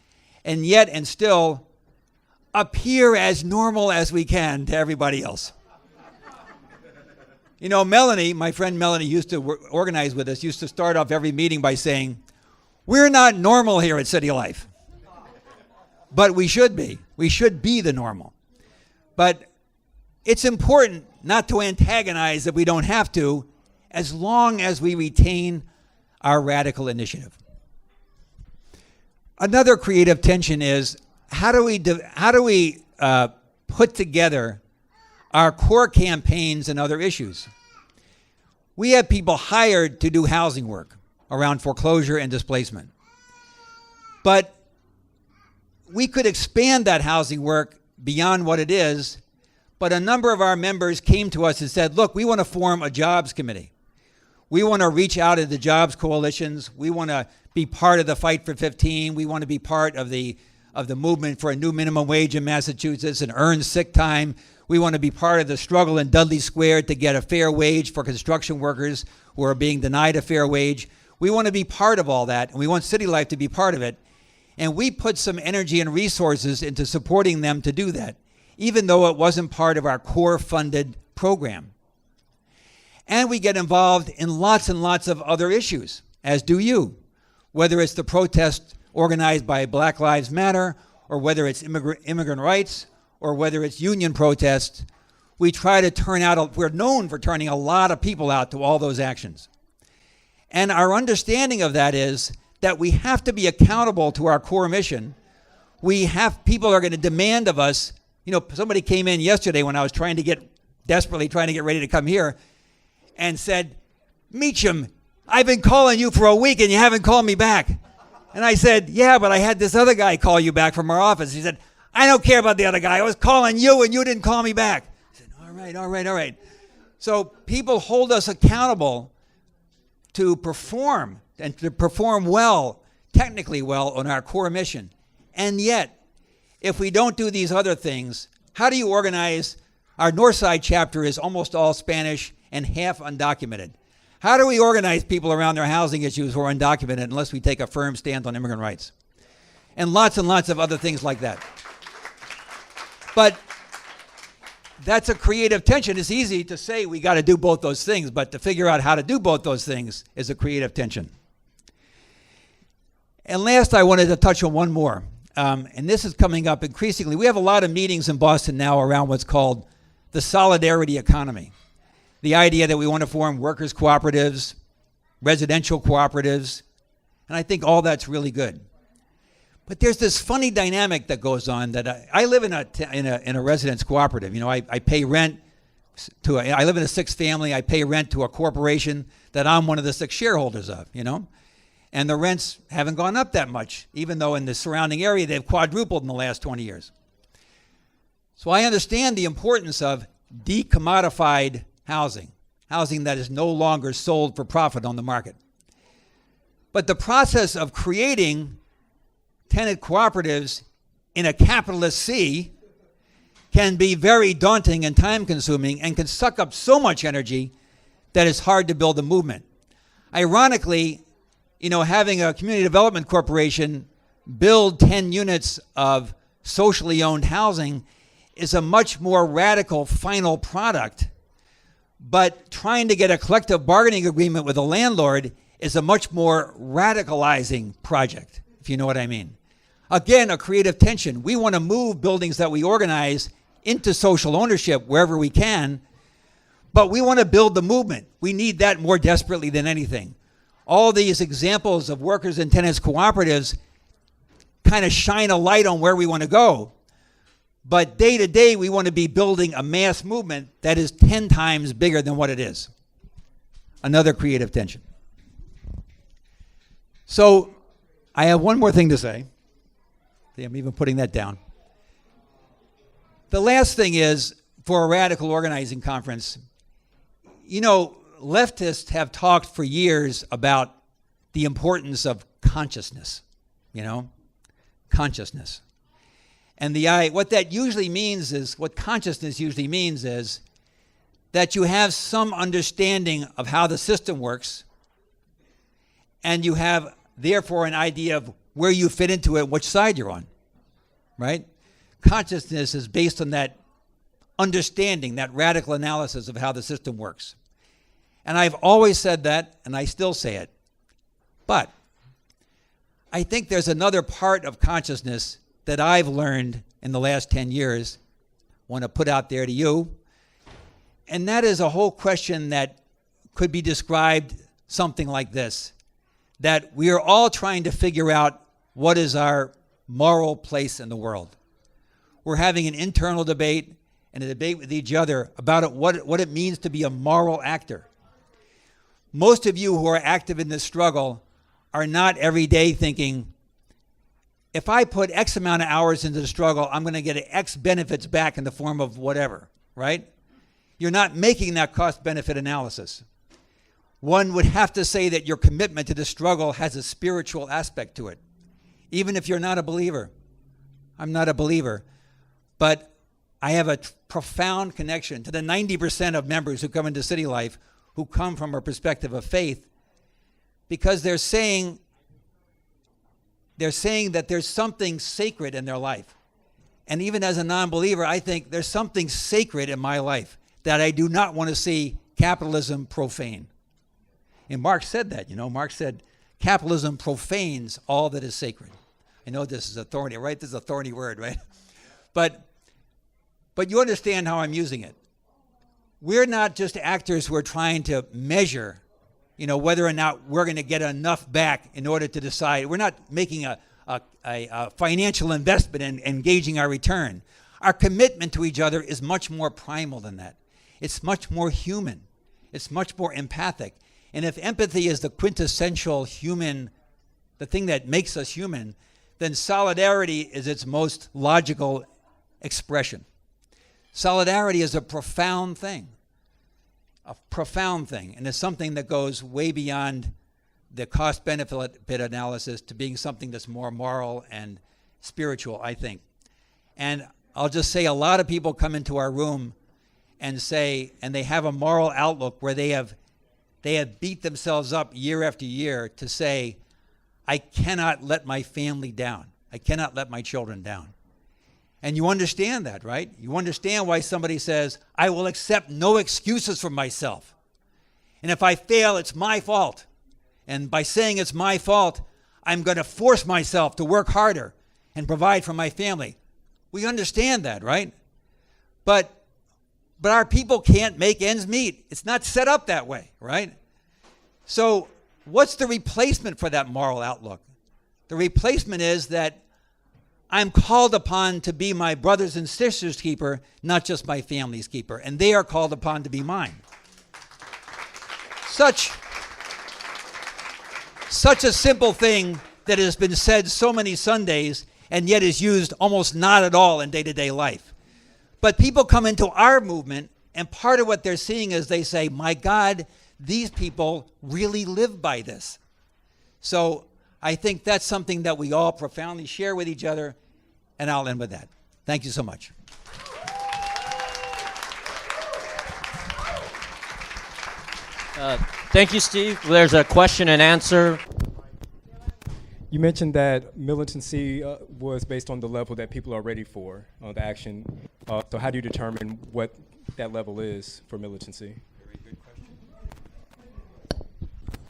[SPEAKER 5] and yet and still appear as normal as we can to everybody else? You know, Melanie, my friend Melanie, used to organize with us, used to start off every meeting by saying, "We're not normal here at City Life." But we should be. We should be the normal. But it's important not to antagonize if we don't have to, as long as we retain our radical initiative. Another creative tension is how do we put together our core campaigns and other issues? We have people hired to do housing work around foreclosure and displacement. But we could expand that housing work beyond what it is, but a number of our members came to us and said, look, we want to form a jobs committee. We want to reach out to the jobs coalitions. We want to be part of the fight for 15. We want to be part of the movement for a new minimum wage in Massachusetts and earn sick time. We want to be part of the struggle in Dudley Square to get a fair wage for construction workers who are being denied a fair wage. We want to be part of all that, and we want City Life to be part of it. And we put some energy and resources into supporting them to do that, even though it wasn't part of our core funded program. And we get involved in lots and lots of other issues, as do you, whether it's the protest organized by Black Lives Matter, or whether it's immigrant rights, or whether it's union protests. We try to turn out, we're known for turning a lot of people out to all those actions. And our understanding of that is that we have to be accountable to our core mission. People are going to demand of us. You know, somebody came in yesterday when I was desperately trying to get ready to come here, and said, Meacham, I've been calling you for a week and you haven't called me back. And I said, yeah, but I had this other guy call you back from our office. He said, I don't care about the other guy. I was calling you and you didn't call me back. I said, all right. So people hold us accountable to perform, and to perform well, technically well, on our core mission. And yet, if we don't do these other things, how do you organize? Our Northside chapter is almost all Spanish and half undocumented. How do we organize people around their housing issues who are undocumented unless we take a firm stand on immigrant rights? And lots of other things like that. But that's a creative tension. It's easy to say we got to do both those things, but to figure out how to do both those things is a creative tension. And last, I wanted to touch on one more. And this is coming up increasingly. We have a lot of meetings in Boston now around what's called the solidarity economy. The idea that we want to form workers' cooperatives, residential cooperatives, and I think all that's really good. But there's this funny dynamic that goes on that I live in a residence cooperative. You know, I pay rent I live in a 6 family. I pay rent to a corporation that I'm one of the 6 shareholders of, you know. And the rents haven't gone up that much, even though in the surrounding area they've quadrupled in the last 20 years. So I understand the importance of decommodified housing that is no longer sold for profit on the market. But the process of creating tenant cooperatives in a capitalist C can be very daunting and time-consuming and can suck up so much energy that it's hard to build a movement. Ironically, you know, having a community development corporation build 10 units of socially owned housing is a much more radical final product, but trying to get a collective bargaining agreement with a landlord is a much more radicalizing project, if you know what I mean. Again, a creative tension. We want to move buildings that we organize into social ownership wherever we can, but we want to build the movement. We need that more desperately than anything. All these examples of workers and tenants cooperatives kind of shine a light on where we want to go. But day to day, we want to be building a mass movement that is 10 times bigger than what it is. Another creative tension. So I have one more thing to say. See, I'm even putting that down. The last thing is, for a radical organizing conference, you know, leftists have talked for years about the importance of consciousness, you know, consciousness. And what that usually means is, what consciousness usually means is that you have some understanding of how the system works, and you have, therefore, an idea of where you fit into it, which side you're on, right? Consciousness is based on that understanding, that radical analysis of how the system works. And I've always said that, and I still say it. But I think there's another part of consciousness that I've learned in the last 10 years, want to put out there to you. And that is a whole question that could be described something like this, that we are all trying to figure out what is our moral place in the world. We're having an internal debate and a debate with each other about what it means to be a moral actor. Most of you who are active in this struggle are not every day thinking, if I put X amount of hours into the struggle, I'm going to get X benefits back in the form of whatever, right? You're not making that cost-benefit analysis. One would have to say that your commitment to the struggle has a spiritual aspect to it, even if you're not a believer. I'm not a believer, but I have a profound connection to the 90% of members who come into City Life who come from a perspective of faith, because they're saying that there's something sacred in their life. And even as a non-believer, I think there's something sacred in my life that I do not want to see capitalism profane. And Marx said that, Marx said capitalism profanes all that is sacred. I know this is a thorny, right? This is a thorny word, right? But you understand how I'm using it. We're not just actors who are trying to measure, whether or not we're going to get enough back in order to decide. We're not making a financial investment in engaging our return. Our commitment to each other is much more primal than that. It's much more human. It's much more empathic. And if empathy is the quintessential human, the thing that makes us human, then solidarity is its most logical expression. Solidarity is a profound thing, and it's something that goes way beyond the cost-benefit analysis to being something that's more moral and spiritual, I think. And I'll just say, a lot of people come into our room and they have a moral outlook where they have beat themselves up year after year to say, I cannot let my family down. I cannot let my children down. And you understand that, right? You understand why somebody says, I will accept no excuses for myself. And if I fail, it's my fault. And by saying it's my fault, I'm going to force myself to work harder and provide for my family. We understand that, right? But our people can't make ends meet. It's not set up that way, right? So what's the replacement for that moral outlook? The replacement is that I'm called upon to be my brothers and sisters' keeper, not just my family's keeper. And they are called upon to be mine. Such a simple thing that has been said so many Sundays and yet is used almost not at all in day-to-day life. But people come into our movement, and part of what they're seeing is they say, my God, these people really live by this. So I think that's something that we all profoundly share with each other, and I'll end with that. Thank you so much.
[SPEAKER 7] Thank you, Steve. There's a question and answer.
[SPEAKER 8] You mentioned that militancy was based on the level that people are ready for, the action. So how do you determine what that level is for militancy?
[SPEAKER 5] Very good question.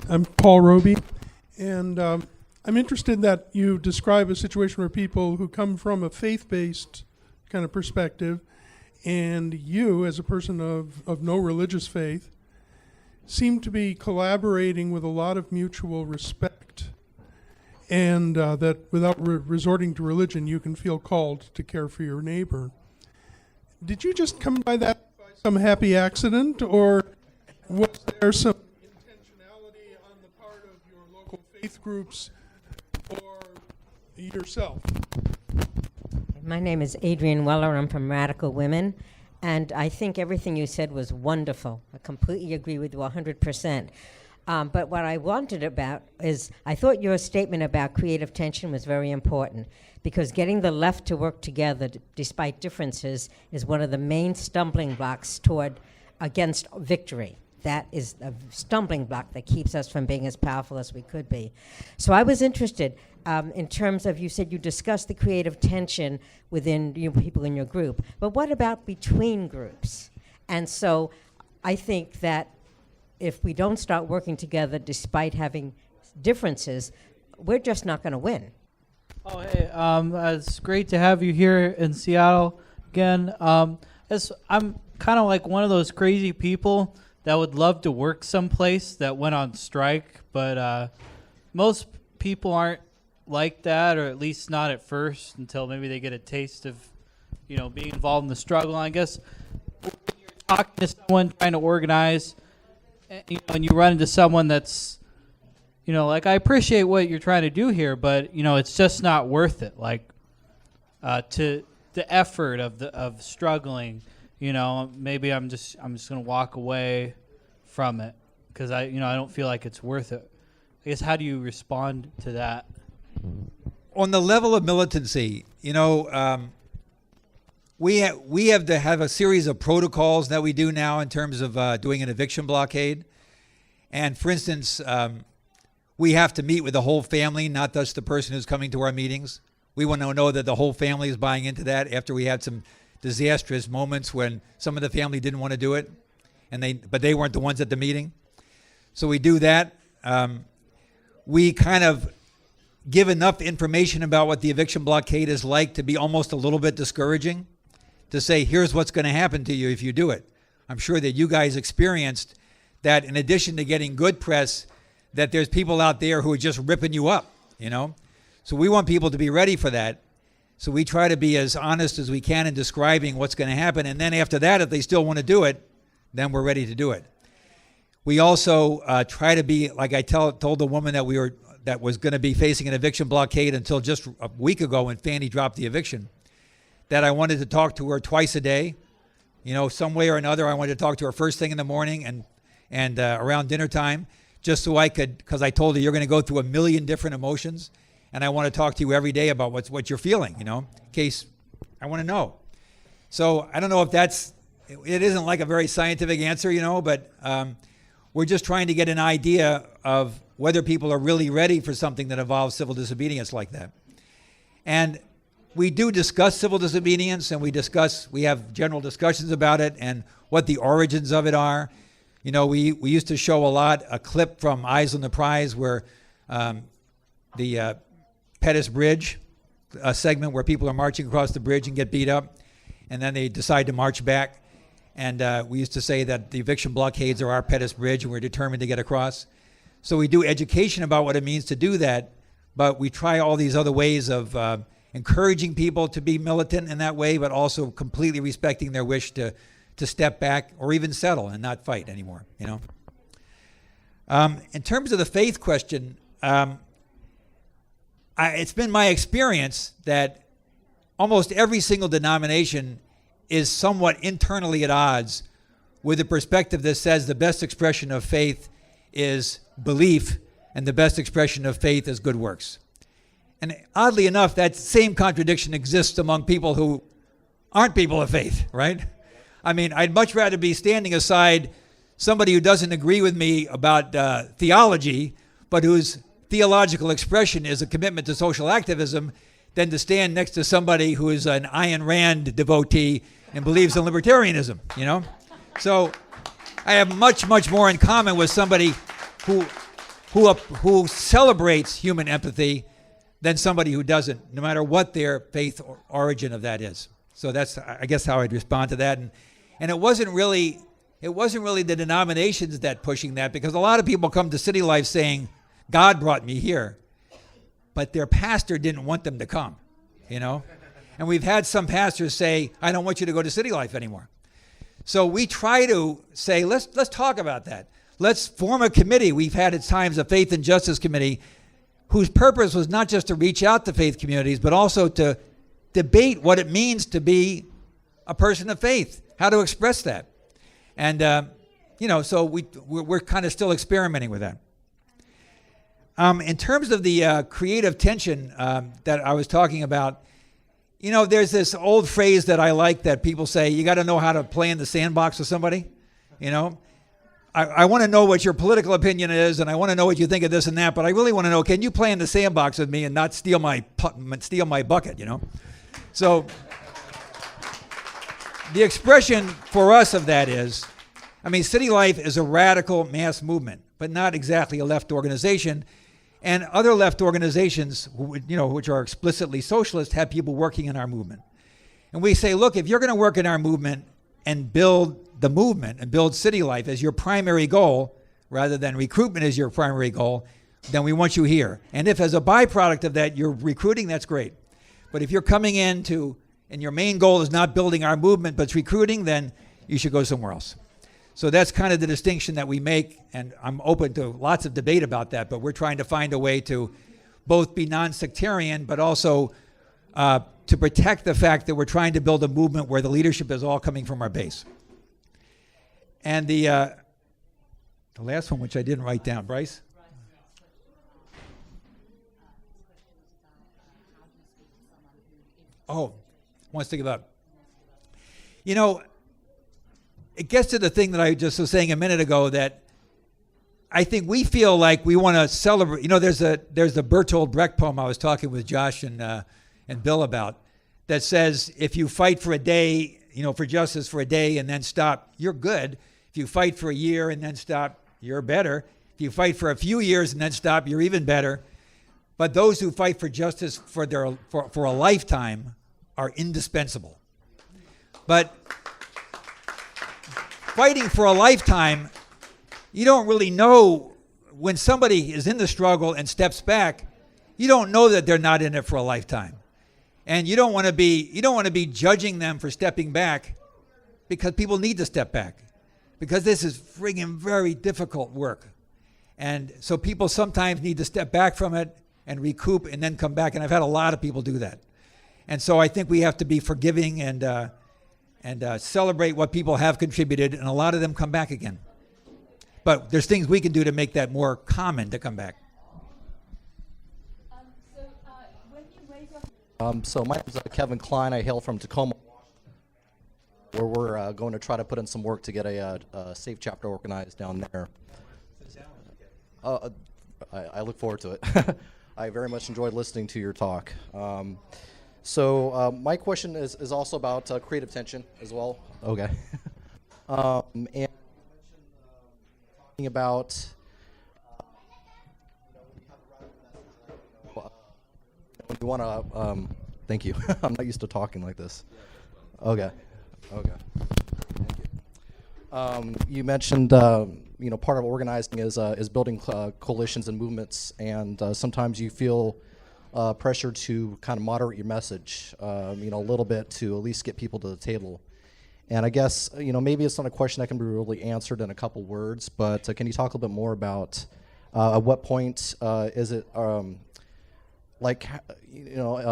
[SPEAKER 9] I'm Paul Roby, and I'm interested that you describe a situation where people who come from a faith-based kind of perspective, and you, as a person of no religious faith, seem to be collaborating with a lot of mutual respect, and that without resorting to religion, you can feel called to care for your neighbor. Did you just come by that by some happy accident, or was there some intentionality on the part of your local faith groups or yourself?
[SPEAKER 10] My name is Adrienne Weller. I'm from Radical Women. And I think everything you said was wonderful. I completely agree with you 100%. But what I wanted about is, I thought your statement about creative tension was very important, because getting the left to work together despite differences is one of the main stumbling blocks against victory. That is a stumbling block that keeps us from being as powerful as we could be. So I was interested in terms of, you said you discussed the creative tension within people in your group, but what about between groups? And so I think that if we don't start working together despite having differences, we're just not going to win.
[SPEAKER 11] Oh, hey, it's great to have you here in Seattle again. I'm kind of like one of those crazy people that would love to work someplace that went on strike, but most people aren't like that, or at least not at first, until maybe they get a taste of, being involved in the struggle. And I guess when you're talking to someone trying to organize, and you run into someone that's, you know, like I appreciate what you're trying to do here, but you know, it's just not worth it. Like, to the effort of struggling, you know, maybe I'm just gonna walk away from it because I don't feel like it's worth it. I guess, how do you respond to that?
[SPEAKER 5] On the level of militancy, you know, we have to have a series of protocols that we do now in terms of doing an eviction blockade. And for instance, we have to meet with the whole family, not just the person who's coming to our meetings. We want to know that the whole family is buying into that after we had some disastrous moments when some of the family didn't want to do it, but they weren't the ones at the meeting. So we do that. We kind of give enough information about what the eviction blockade is like to be almost a little bit discouraging, to say, here's what's going to happen to you if you do it. I'm sure that you guys experienced that in addition to getting good press, that there's people out there who are just ripping you up, you know? So we want people to be ready for that. So we try to be as honest as we can in describing what's going to happen. And then after that, if they still want to do it, then we're ready to do it. We also try to be, like I told the woman that was going to be facing an eviction blockade until just a week ago when Fanny dropped the eviction, that I wanted to talk to her twice a day. You know, some way or another, I wanted to talk to her first thing in the morning and around dinner time, just so I could, because I told her you're going to go through a million different emotions, and I want to talk to you every day about what you're feeling, you know, in case I want to know. So I don't know if it isn't like a very scientific answer, you know, but we're just trying to get an idea of whether people are really ready for something that involves civil disobedience like that. And we do discuss civil disobedience, and we have general discussions about it and what the origins of it are. You know, we used to show a clip from Eyes on the Prize where the Pettus Bridge, a segment where people are marching across the bridge and get beat up, and then they decide to march back. And we used to say that the eviction blockades are our Pettus Bridge, and we're determined to get across. So we do education about what it means to do that, but we try all these other ways of encouraging people to be militant in that way, but also completely respecting their wish to step back or even settle and not fight anymore, you know. In terms of the faith question, it's been my experience that almost every single denomination is somewhat internally at odds with the perspective that says the best expression of faith is belief and the best expression of faith is good works. And oddly enough, that same contradiction exists among people who aren't people of faith, right? I mean, I'd much rather be standing aside somebody who doesn't agree with me about theology, but whose theological expression is a commitment to social activism, than to stand next to somebody who is an Ayn Rand devotee and believes in libertarianism, you know? So I have much, much more in common with somebody who celebrates human empathy than somebody who doesn't, no matter what their faith or origin of that is. So that's, I guess, how I'd respond to that. And it wasn't really the denominations that pushing that, because a lot of people come to City Life saying, God brought me here, but their pastor didn't want them to come, you know? And we've had some pastors say, I don't want you to go to City Life anymore. So we try to say, let's talk about that. Let's form a committee. We've had at times a Faith and Justice Committee whose purpose was not just to reach out to faith communities, but also to debate what it means to be a person of faith, how to express that. And, you know, so we're kind of still experimenting with that. In terms of the creative tension that I was talking about, you know, there's this old phrase that I like that people say, you got to know how to play in the sandbox with somebody, you know. I want to know what your political opinion is, and I want to know what you think of this and that, but I really want to know, can you play in the sandbox with me and not steal my bucket, you know? So the expression for us of that is, I mean, City Life is a radical mass movement, but not exactly a left organization. And other left organizations, you know, which are explicitly socialist, have people working in our movement. And we say, look, if you're going to work in our movement and build the movement and build City Life as your primary goal, rather than recruitment as your primary goal, then we want you here. And if as a byproduct of that you're recruiting, that's great. But if you're coming in and your main goal is not building our movement, but it's recruiting, then you should go somewhere else. So that's kind of the distinction that we make, and I'm open to lots of debate about that, but we're trying to find a way to both be non-sectarian, but also to protect the fact that we're trying to build a movement where the leadership is all coming from our base. And the last one, which I didn't write down, Bryce? Oh, wants to give up. You know, it gets to the thing that I just was saying a minute ago, that I think we feel like we want to celebrate. You know, there's the Bertolt Brecht poem I was talking with Josh and Bill about, that says if you fight for a day, you know, for justice for a day and then stop, you're good. If you fight for a year and then stop, you're better. If you fight for a few years and then stop, you're even better. But those who fight for justice for a lifetime are indispensable. But fighting for a lifetime, you don't really know when somebody is in the struggle and steps back. You don't know that they're not in it for a lifetime, and you don't want to be judging them for stepping back, because people need to step back, because this is friggin' very difficult work, and so people sometimes need to step back from it and recoup and then come back. And I've had a lot of people do that, and so I think we have to be forgiving and celebrate what people have contributed, and a lot of them come back again. But there's things we can do to make that more common to come back.
[SPEAKER 12] So my name is Kevin Klein. I hail from Tacoma, where we're going to try to put in some work to get a safe chapter organized down there. I look forward to it. I very much enjoyed listening to your talk. So my question is also about creative tension as well. Okay. And talking about when you want to, thank you. I'm not used to talking like this. Okay. Thank you. You mentioned, part of organizing is building coalitions and movements, and sometimes you feel pressure to kind of moderate your message, a little bit, to at least get people to the table. And I guess, maybe it's not a question that can be really answered in a couple words, but can you talk a little bit more about at what point is it,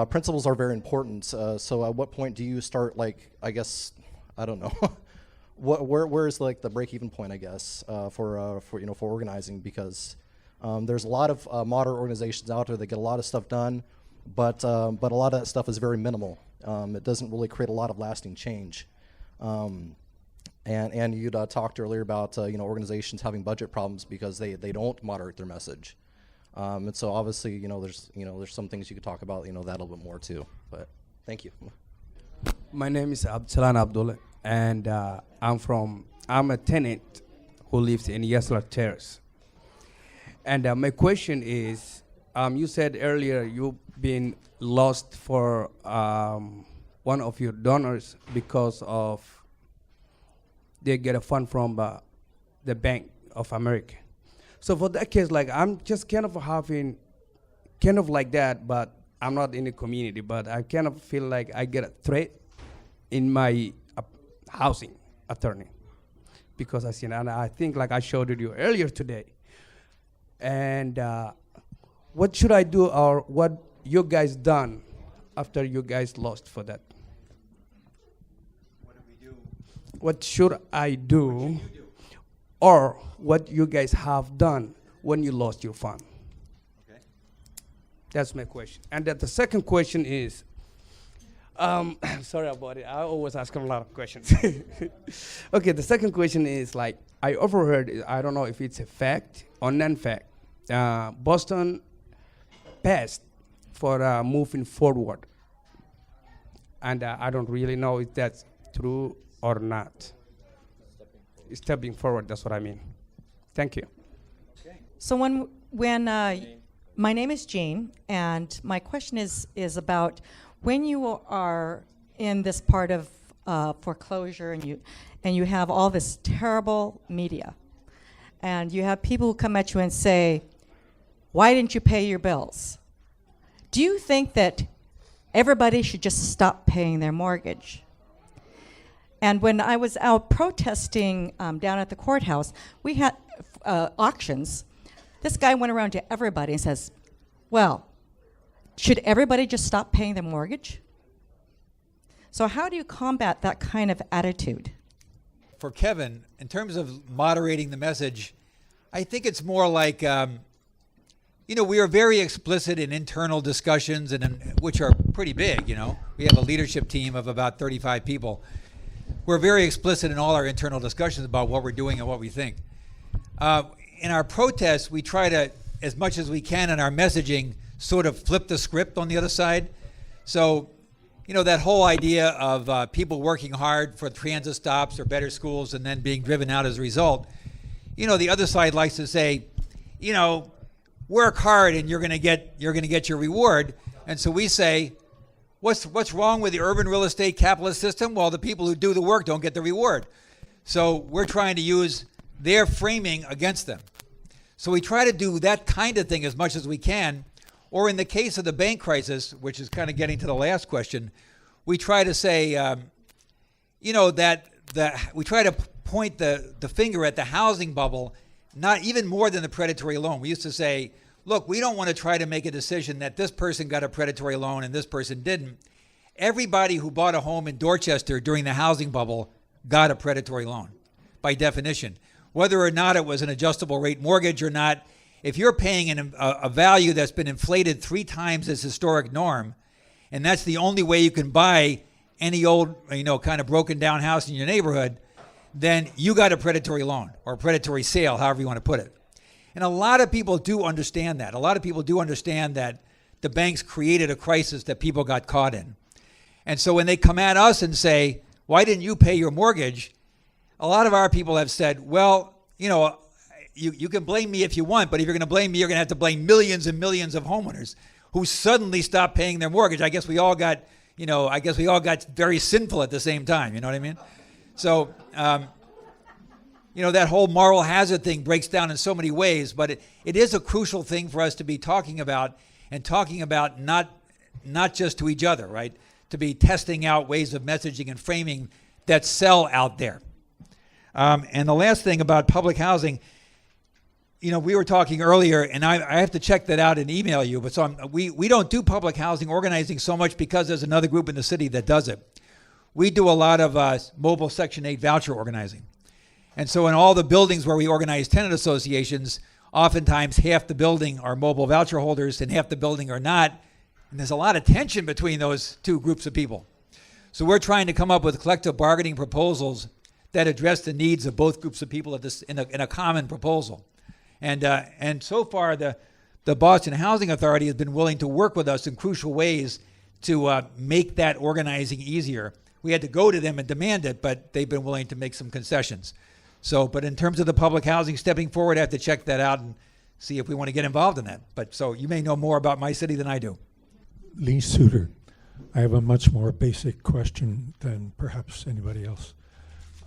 [SPEAKER 12] principles are very important. So at what point do you start, I guess, I don't know, where is the break-even point, I guess, for organizing? Because there's a lot of modern organizations out there that get a lot of stuff done, but a lot of that stuff is very minimal. It doesn't really create a lot of lasting change. And you talked earlier about organizations having budget problems because they don't moderate their message. And so obviously there's some things you could talk about that a little bit more too. But thank you.
[SPEAKER 13] My name is Absalan Abdullah, and I'm a tenant who lives in Yesler Terrace. And my question is, you said earlier you've been lost for one of your donors because of they get a fund from the Bank of America. So for that case, I'm just kind of having kind of like that, but I'm not in the community, but I kind of feel like I get a threat in my housing attorney, because and I think I showed it you earlier today. And what should I do, or what you guys done after you guys lost for that?
[SPEAKER 5] What did we do?
[SPEAKER 13] What should I do, or what you guys have done when you lost your fund?
[SPEAKER 5] Okay.
[SPEAKER 13] That's my question. And then the second question is, sorry about it, I always ask them a lot of questions. Okay, the second question is I overheard, I don't know if it's a fact or non-fact, Boston passed for moving forward. And I don't really know if that's true or not. Stepping forward, that's what I mean. Thank you.
[SPEAKER 5] Okay.
[SPEAKER 14] So when my name is Jean, and my question is about when you are in this part of foreclosure, and you have all this terrible media, and you have people who come at you and say, "Why didn't you pay your bills?" Do you think that everybody should just stop paying their mortgage? And when I was out protesting down at the courthouse, we had auctions. This guy went around to everybody and says, well, should everybody just stop paying their mortgage? So how do you combat that kind of attitude?
[SPEAKER 5] For Kevin, in terms of moderating the message, I think it's more like, we are very explicit in internal discussions, which are pretty big, We have a leadership team of about 35 people. We're very explicit in all our internal discussions about what we're doing and what we think. In our protests, we try to, as much as we can in our messaging, sort of flip the script on the other side. So, that whole idea of people working hard for transit stops or better schools and then being driven out as a result, the other side likes to say, work hard and you're going to get your reward. And so we say, what's wrong with the urban real estate capitalist system? Well, the people who do the work don't get the reward. So we're trying to use their framing against them. So we try to do that kind of thing as much as we can. Or in the case of the bank crisis, which is kind of getting to the last question, we try to say, we try to point the finger at the housing bubble, not even more than the predatory loan. We used to say, look, we don't want to try to make a decision that this person got a predatory loan and this person didn't. Everybody who bought a home in Dorchester during the housing bubble got a predatory loan, by definition. Whether or not it was an adjustable rate mortgage or not, if you're paying a value that's been inflated 3 times its historic norm, and that's the only way you can buy any old, kind of broken down house in your neighborhood, then you got a predatory loan or a predatory sale, however you want to put it. And a lot of people do understand that. A lot of people do understand that the banks created a crisis that people got caught in. And so when they come at us and say, why didn't you pay your mortgage? A lot of our people have said, well, you can blame me if you want, but if you're going to blame me, you're going to have to blame millions and millions of homeowners who suddenly stopped paying their mortgage. I guess we all got very sinful at the same time. You know what I mean? So, that whole moral hazard thing breaks down in so many ways, but it is a crucial thing for us to be talking about, and talking about not just to each other, right? To be testing out ways of messaging and framing that sell out there. And the last thing about public housing, we were talking earlier, and I have to check that out and email you, but we don't do public housing organizing so much because there's another group in the city that does it. We do a lot of mobile Section 8 voucher organizing. And so in all the buildings where we organize tenant associations, oftentimes half the building are mobile voucher holders and half the building are not. And there's a lot of tension between those two groups of people. So we're trying to come up with collective bargaining proposals that address the needs of both groups of people in a common proposal. And so far, the Boston Housing Authority has been willing to work with us in crucial ways to make that organizing easier. We had to go to them and demand it, but they've been willing to make some concessions. So, but in terms of the public housing stepping forward, I have to check that out and see if we want to get involved in that. But so you may know more about my city than I do.
[SPEAKER 15] Lee Suter. I have a much more basic question than perhaps anybody else.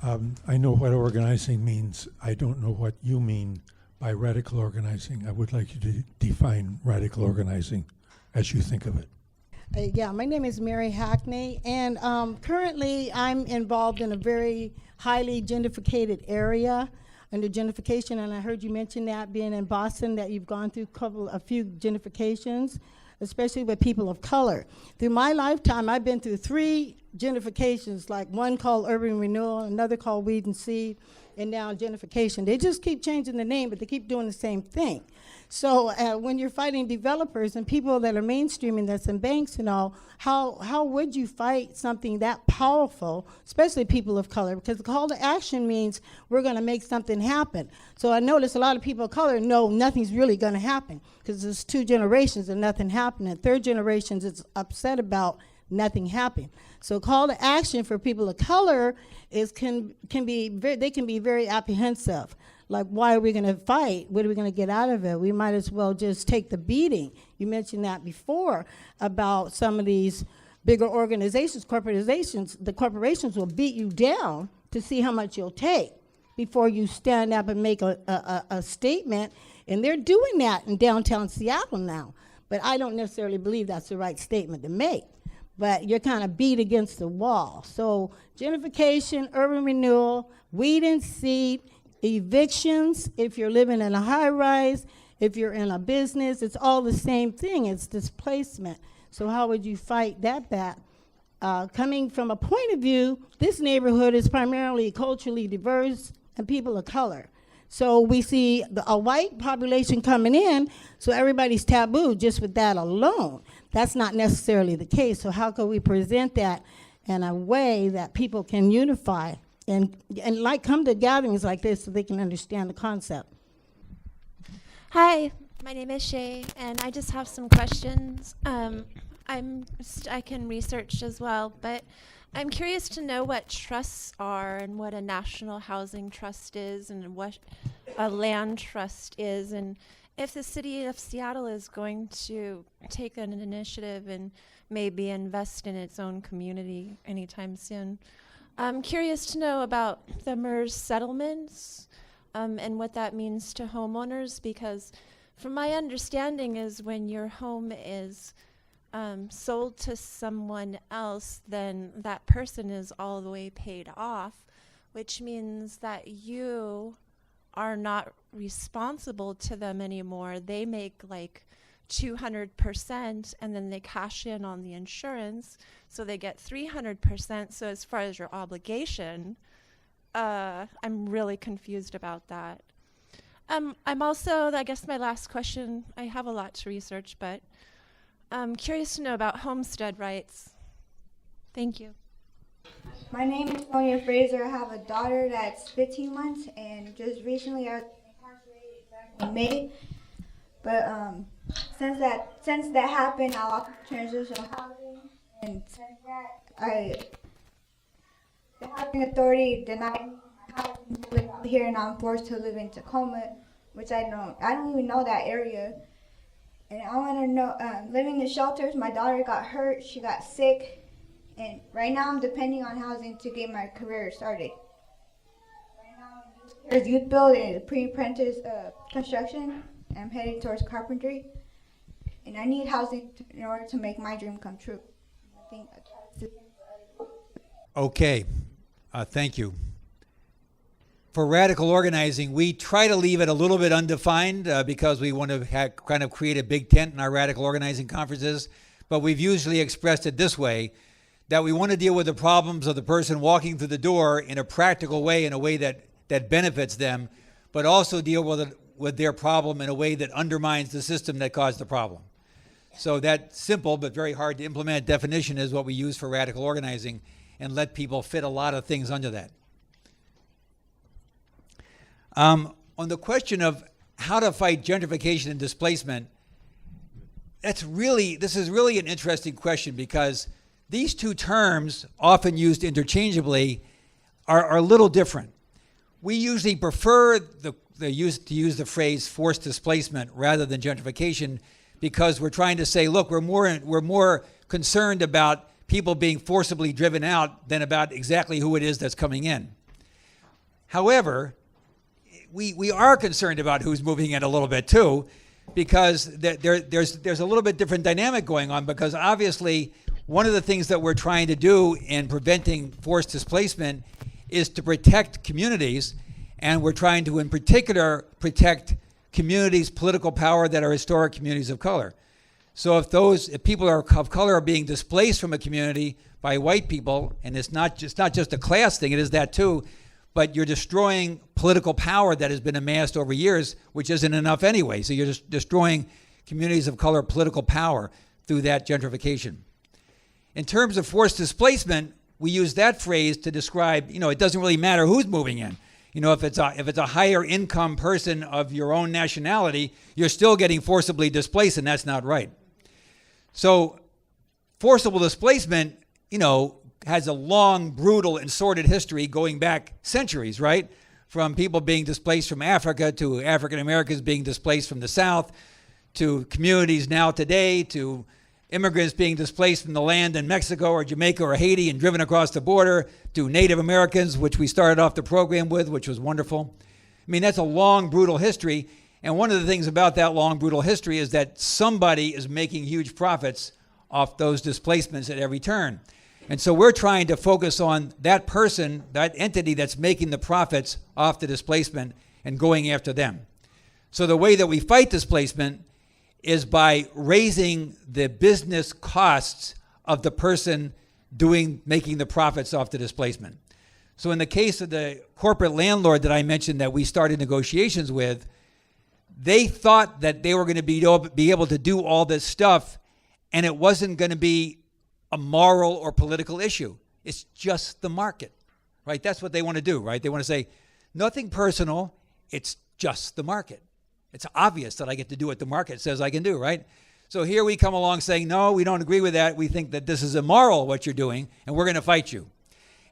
[SPEAKER 15] I know what organizing means. I don't know what you mean by radical organizing. I would like you to define radical organizing as you think of it.
[SPEAKER 16] Yeah, my name is Mary Hackney, and currently I'm involved in a very highly gentrified area under gentrification, and I heard you mention that being in Boston, that you've gone through a few gentrifications, especially with people of color. Through my lifetime, I've been through 3 gentrifications, like one called urban renewal, another called weed and seed, and now gentrification. They just keep changing the name, but they keep doing the same thing. So when you're fighting developers and people that are mainstreaming that's in banks and all, how would you fight something that powerful, especially people of color? Because the call to action means we're going to make something happen. So I notice a lot of people of color know nothing's really going to happen because there's 2 generations and nothing happened. And 3rd generations is upset about nothing happened. So call to action for people of color can be very apprehensive. Like, why are we going to fight? What are we going to get out of it? We might as well just take the beating. You mentioned that before about some of these bigger organizations, corporations. The corporations will beat you down to see how much you'll take before you stand up and make a statement. And they're doing that in downtown Seattle now. But I don't necessarily believe that's the right statement to make. but you're kind of beat against the wall. So gentrification, urban renewal, weed and seed, evictions, if you're living in a high rise, if you're in a business, it's all the same thing. It's displacement. So how would you fight that back? Coming from a point of view, this neighborhood is primarily culturally diverse and people of color. So we see a white population coming in, so everybody's taboo just with that alone. That's not necessarily the case. So how can we present that in a way that people can unify and like come to gatherings like this so they can understand the concept?
[SPEAKER 17] Hi, my name is Shay, and I just have some questions. I can research as well, but I'm curious to know what trusts are and what a national housing trust is and what a land trust is, and if the city of Seattle is going to take an initiative and maybe invest in its own community anytime soon. I'm curious to know about the MERS settlements and what that means to homeowners, because from my understanding is when your home is sold to someone else, then that person is all the way paid off, which means that you are not responsible to them anymore. They make like 200% and then they cash in on the insurance, so they get 300%. So as far as your obligation, I'm really confused about that. I'm also, I guess my last question, I have a lot to research, but I'm curious to know about homestead rights. Thank you.
[SPEAKER 18] My name is Tonya Fraser. I have a daughter that's 15 months, and just recently I was incarcerated back in May. But since that happened, I lost transitional housing, and since that, the housing authority denied me housing here, and I'm forced to live in Tacoma, which I don't even know that area. And I want to know, living in shelters, my daughter got hurt, she got sick, and right now I'm depending on housing to get my career started. Right now, there's youth build and pre-apprentice construction. I'm headed towards carpentry, and I need housing in order to make my dream come true. I think
[SPEAKER 5] Okay, thank you. For radical organizing, we try to leave it a little bit undefined because we want to kind of create a big tent in our radical organizing conferences, but we've usually expressed it this way, that we want to deal with the problems of the person walking through the door in a practical way, in a way that benefits them, but also deal with their problem in a way that undermines the system that caused the problem. So that simple but very hard to implement definition is what we use for radical organizing, and let people fit a lot of things under that. On the question of how to fight gentrification and displacement, this is really an interesting question, because these two terms, often used interchangeably, are a little different. We usually prefer to use the phrase forced displacement rather than gentrification, because we're trying to say, look, we're more concerned about people being forcibly driven out than about exactly who it is that's coming in. However, we are concerned about who's moving in a little bit too, because there's a little bit different dynamic going on, because obviously one of the things that we're trying to do in preventing forced displacement is to protect communities, and we're trying to in particular protect communities' political power that are historic communities of color. So if people of color are being displaced from a community by white people, and it's not just a class thing, it is that too, but you're destroying political power that has been amassed over years, which isn't enough anyway. So you're just destroying communities of color political power through that gentrification. In terms of forced displacement, we use that phrase to describe, it doesn't really matter who's moving in. If it's a higher income person of your own nationality, you're still getting forcibly displaced, and that's not right. So forcible displacement, has a long, brutal, and sordid history going back centuries, right? From people being displaced from Africa, to African Americans being displaced from the South, to communities now today, to immigrants being displaced from the land in Mexico or Jamaica or Haiti and driven across the border, to Native Americans, which we started off the program with, which was wonderful. I mean, that's a long, brutal history. And one of the things about that long, brutal history is that somebody is making huge profits off those displacements at every turn. And so we're trying to focus on that person, that entity that's making the profits off the displacement and going after them. So the way that we fight displacement is by raising the business costs of the person making the profits off the displacement. So in the case of the corporate landlord that I mentioned that we started negotiations with, they thought that they were going to be able to do all this stuff, and it wasn't going to be a moral or political issue. It's just the market, right? That's what they want to do, right? They want to say, nothing personal, it's just the market. It's obvious that I get to do what the market says I can do, right? So here we come along saying, no, we don't agree with that. We think that this is immoral what you're doing, and we're going to fight you.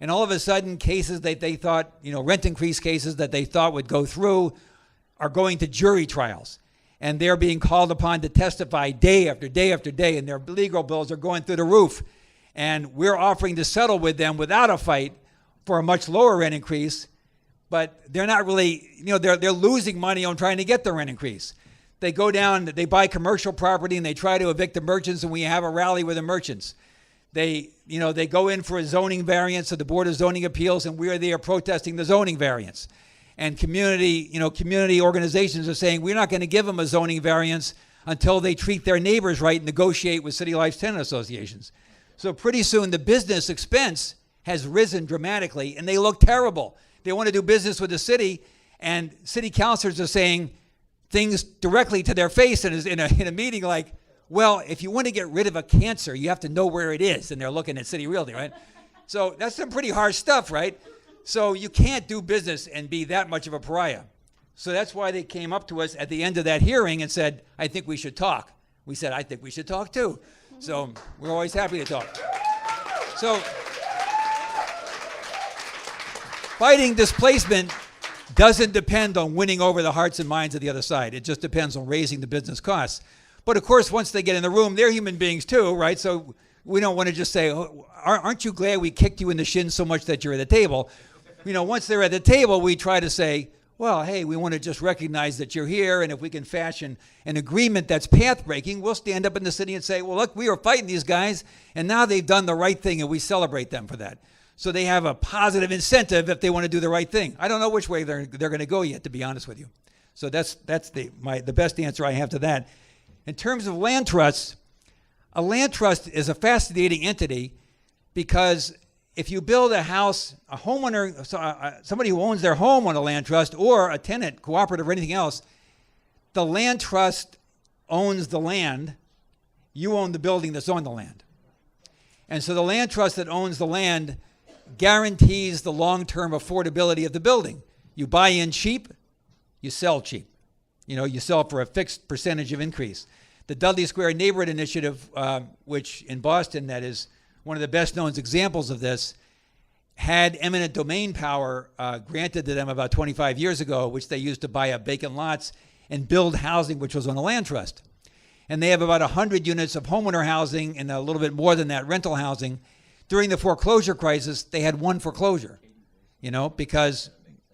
[SPEAKER 5] And all of a sudden, cases that they thought, rent increase cases that they thought would go through are going to jury trials. And they're being called upon to testify day after day after day, and their legal bills are going through the roof. And we're offering to settle with them without a fight for a much lower rent increase, but they're not really, they're losing money on trying to get the rent increase. They go down, they buy commercial property, and they try to evict the merchants, and we have a rally with the merchants. They go in for a zoning variance at the Board of Zoning Appeals, and we are there protesting the zoning variance. And community organizations are saying, we're not going to give them a zoning variance until they treat their neighbors right and negotiate with City Life's tenant associations. So pretty soon the business expense has risen dramatically, and they look terrible. They want to do business with the city, and city councilors are saying things directly to their face in a meeting like, well, if you want to get rid of a cancer, you have to know where it is. And they're looking at City Realty, right? So that's some pretty harsh stuff, right? So you can't do business and be that much of a pariah. So that's why they came up to us at the end of that hearing and said, I think we should talk. We said, I think we should talk too. So we're always happy to talk. So fighting displacement doesn't depend on winning over the hearts and minds of the other side. It just depends on raising the business costs. But of course, once they get in the room, they're human beings too, right? So we don't want to just say, oh, aren't you glad we kicked you in the shin so much that you're at the table? Once they're at the table, we try to say, well, hey, we want to just recognize that you're here, and if we can fashion an agreement that's path-breaking, we'll stand up in the city and say, well, look, we were fighting these guys, and now they've done the right thing, and we celebrate them for that. So they have a positive incentive if they want to do the right thing. I don't know which way they're going to go yet, to be honest with you. So that's the best answer I have to that. In terms of land trusts, a land trust is a fascinating entity because if you build a house, a homeowner, somebody who owns their home on a land trust or a tenant, cooperative or anything else, the land trust owns the land. You own the building that's on the land. And so the land trust that owns the land guarantees the long-term affordability of the building. You buy in cheap, you sell cheap. You sell for a fixed percentage of increase. The Dudley Square Neighborhood Initiative, which in Boston, that is one of the best known examples of this, had eminent domain power granted to them about 25 years ago, which they used to buy up vacant lots and build housing, which was on a land trust. And they have about 100 units of homeowner housing and a little bit more than that rental housing. During the foreclosure crisis, they had one foreclosure, because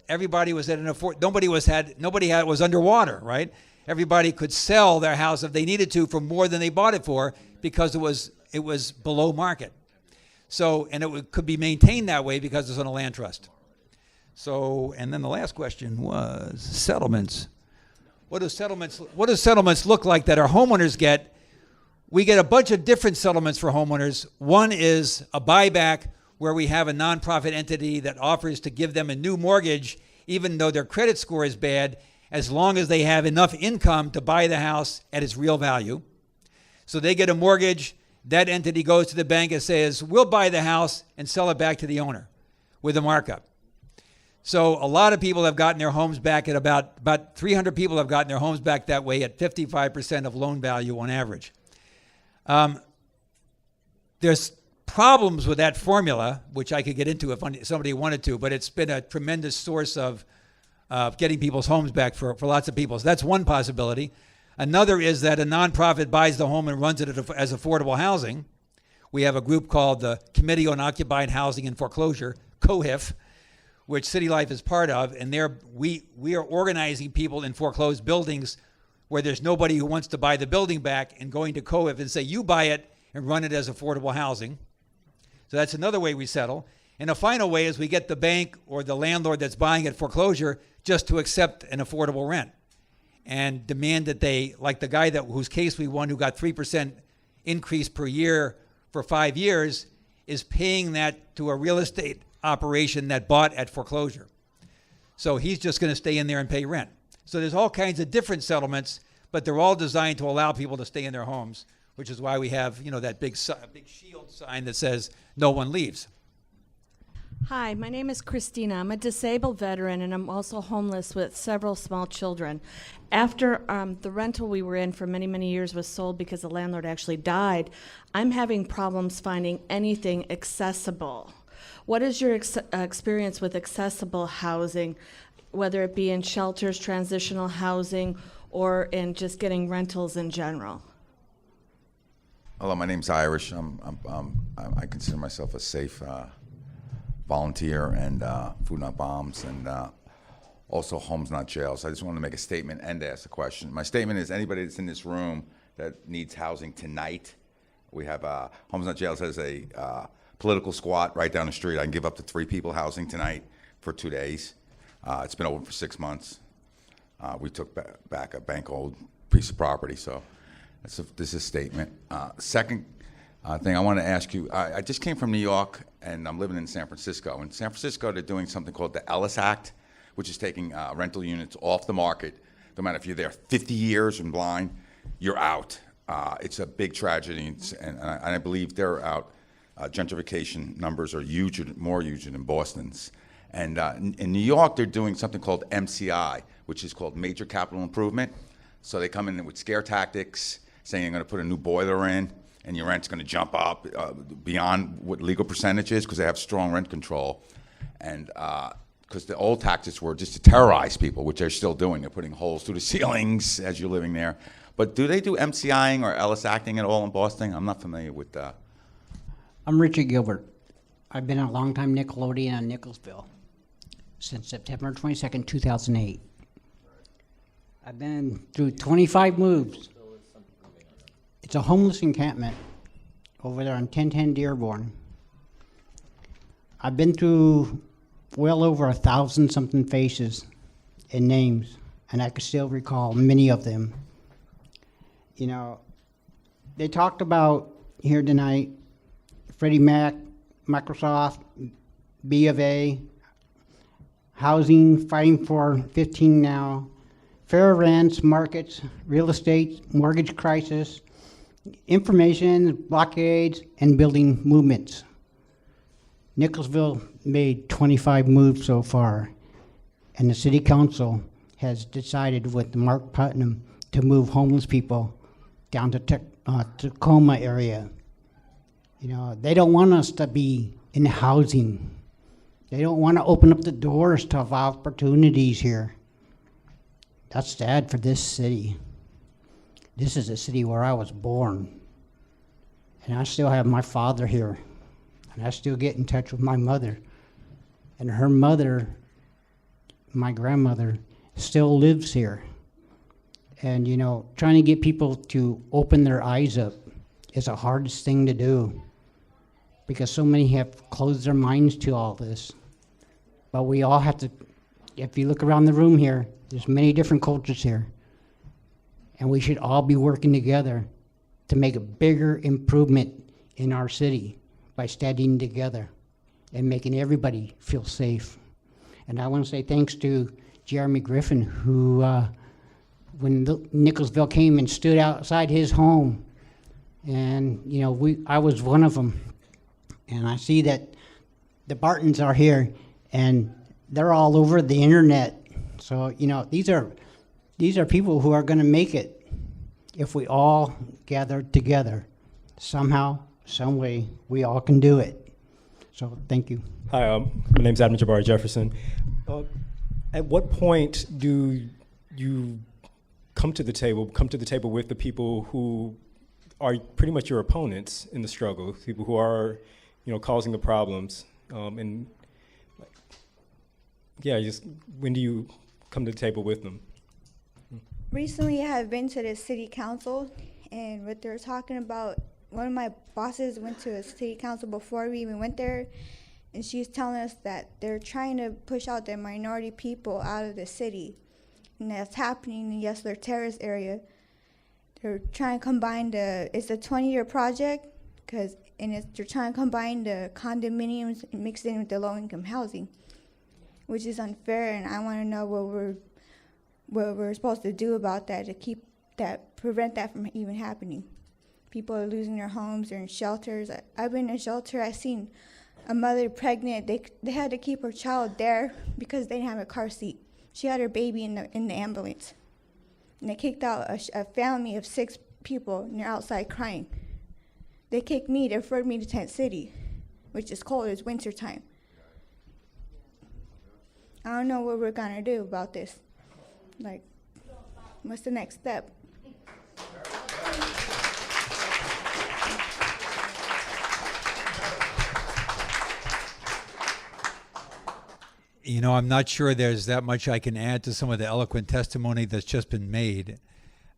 [SPEAKER 5] everybody was at nobody was underwater, right? Everybody could sell their house if they needed to for more than they bought it for because it was below market. So, and could be maintained that way because it's on a land trust. So, and then the last question was settlements. What do settlements look like that our homeowners get? We get a bunch of different settlements for homeowners. One is a buyback where we have a nonprofit entity that offers to give them a new mortgage even though their credit score is bad, as long as they have enough income to buy the house at its real value. So they get a mortgage. That entity goes to the bank and says, we'll buy the house and sell it back to the owner with a markup. So a lot of people have gotten their homes back at about 300 people have gotten their homes back that way at 55% of loan value on average. There's problems with that formula, which I could get into if somebody wanted to, but it's been a tremendous source of getting people's homes back for lots of people. So that's one possibility. Another is that a nonprofit buys the home and runs it as affordable housing. We have a group called the Committee on Occupied Housing and Foreclosure, COHIF, which City Life is part of, and we are organizing people in foreclosed buildings where there's nobody who wants to buy the building back and going to COHIF and say, you buy it and run it as affordable housing. So that's another way we settle. And a final way is we get the bank or the landlord that's buying at foreclosure just to accept an affordable rent and demand that they, like the guy whose case we won, who got 3% increase per year for 5 years, is paying that to a real estate operation that bought at foreclosure. So he's just going to stay in there and pay rent. So there's all kinds of different settlements, but they're all designed to allow people to stay in their homes, which is why we have, that big shield sign that says no one leaves.
[SPEAKER 19] Hi, my name is Christina. I'm a disabled veteran, and I'm also homeless with several small children. After the rental we were in for many, many years was sold because the landlord actually died, I'm having problems finding anything accessible. What is your experience with accessible housing, whether it be in shelters, transitional housing, or in just getting rentals in general?
[SPEAKER 20] Hello, my name's Irish. I consider myself a safe volunteer and Food Not Bombs and also Homes Not Jails. I just want to make a statement and ask a question. My statement is anybody that's in this room that needs housing tonight, we have Homes Not Jails has a political squat right down the street. I can give up to 3 people housing tonight for 2 days. It's been open for 6 months. We took back a bank-owned piece of property, so this is a statement. Second thing I want to ask you, I just came from New York, and I'm living in San Francisco. In San Francisco, they're doing something called the Ellis Act, which is taking rental units off the market. No matter if you're there 50 years and blind, you're out. It's a big tragedy, and I believe they're out. Gentrification numbers are more huge than Boston's. And in New York, they're doing something called MCI, which is called Major Capital Improvement. So they come in with scare tactics, saying you're going to put a new boiler in, and your rent's going to jump up beyond what legal percentage is because they have strong rent control. And because the old tactics were just to terrorize people, which they're still doing. They're putting holes through the ceilings as you're living there. But do they do MCIing or Ellis acting at all in Boston? I'm not familiar with that.
[SPEAKER 21] I'm Richard Gilbert. I've been a longtime Nickelodeon on Nicholsville since September 22nd, 2008. I've been through 25 moves. It's a homeless encampment over there on 1010 Dearborn. I've been through well over 1,000-something faces and names, and I can still recall many of them. They talked about here tonight Freddie Mac, Microsoft, B of A, housing, fighting for 15 now, fair rents, markets, real estate, mortgage crisis, information, blockades, and building movements. Nicholsville made 25 moves so far, and the city council has decided with Mark Putnam to move homeless people down to Tacoma area. They don't want us to be in housing. They don't want to open up the doors to opportunities here. That's sad for this city. This is a city where I was born. And I still have my father here. And I still get in touch with my mother. And her mother, my grandmother, still lives here. And, trying to get people to open their eyes up is the hardest thing to do because so many have closed their minds to all this. But we all have to, if you look around the room here, there's many different cultures here. And we should all be working together to make a bigger improvement in our city by standing together and making everybody feel safe. And I want to say thanks to Jeremy Griffin, who, when Nicholsville came and stood outside his home, and I was one of them. And I see that the Bartons are here, and they're all over the internet. So these are people who are going to make it if we all gather together. Somehow, some way, we all can do it. So thank you.
[SPEAKER 8] Hi, my name's Adam Jabari Jefferson. At what point do you come to the table with the people who are pretty much your opponents in the struggle, people who are, causing the problems, just when do you come to the table with them?
[SPEAKER 18] Recently, I have been to the city council, and what they're talking about one of my bosses went to a city council before we even went there, and she's telling us that they're trying to push out the minority people out of the city, and that's happening in Yesler Terrace area. They're trying to combine it's a 20-year project, they're trying to combine the condominiums and mix it in with the low-income housing, which is unfair, and I want to know what we're supposed to do about that to prevent that from even happening. People are losing their homes, they're in shelters. I've been in a shelter, I've seen a mother pregnant, they had to keep her child there because they didn't have a car seat. She had her baby in the ambulance. And they kicked out a family of 6 people, and they're outside crying. They kicked me, they referred me to Tent City, which is cold, it's winter time. I don't know what we're gonna do about this. Like, what's the next step?
[SPEAKER 5] You know, I'm not sure there's that much I can add to some of the eloquent testimony that's just been made.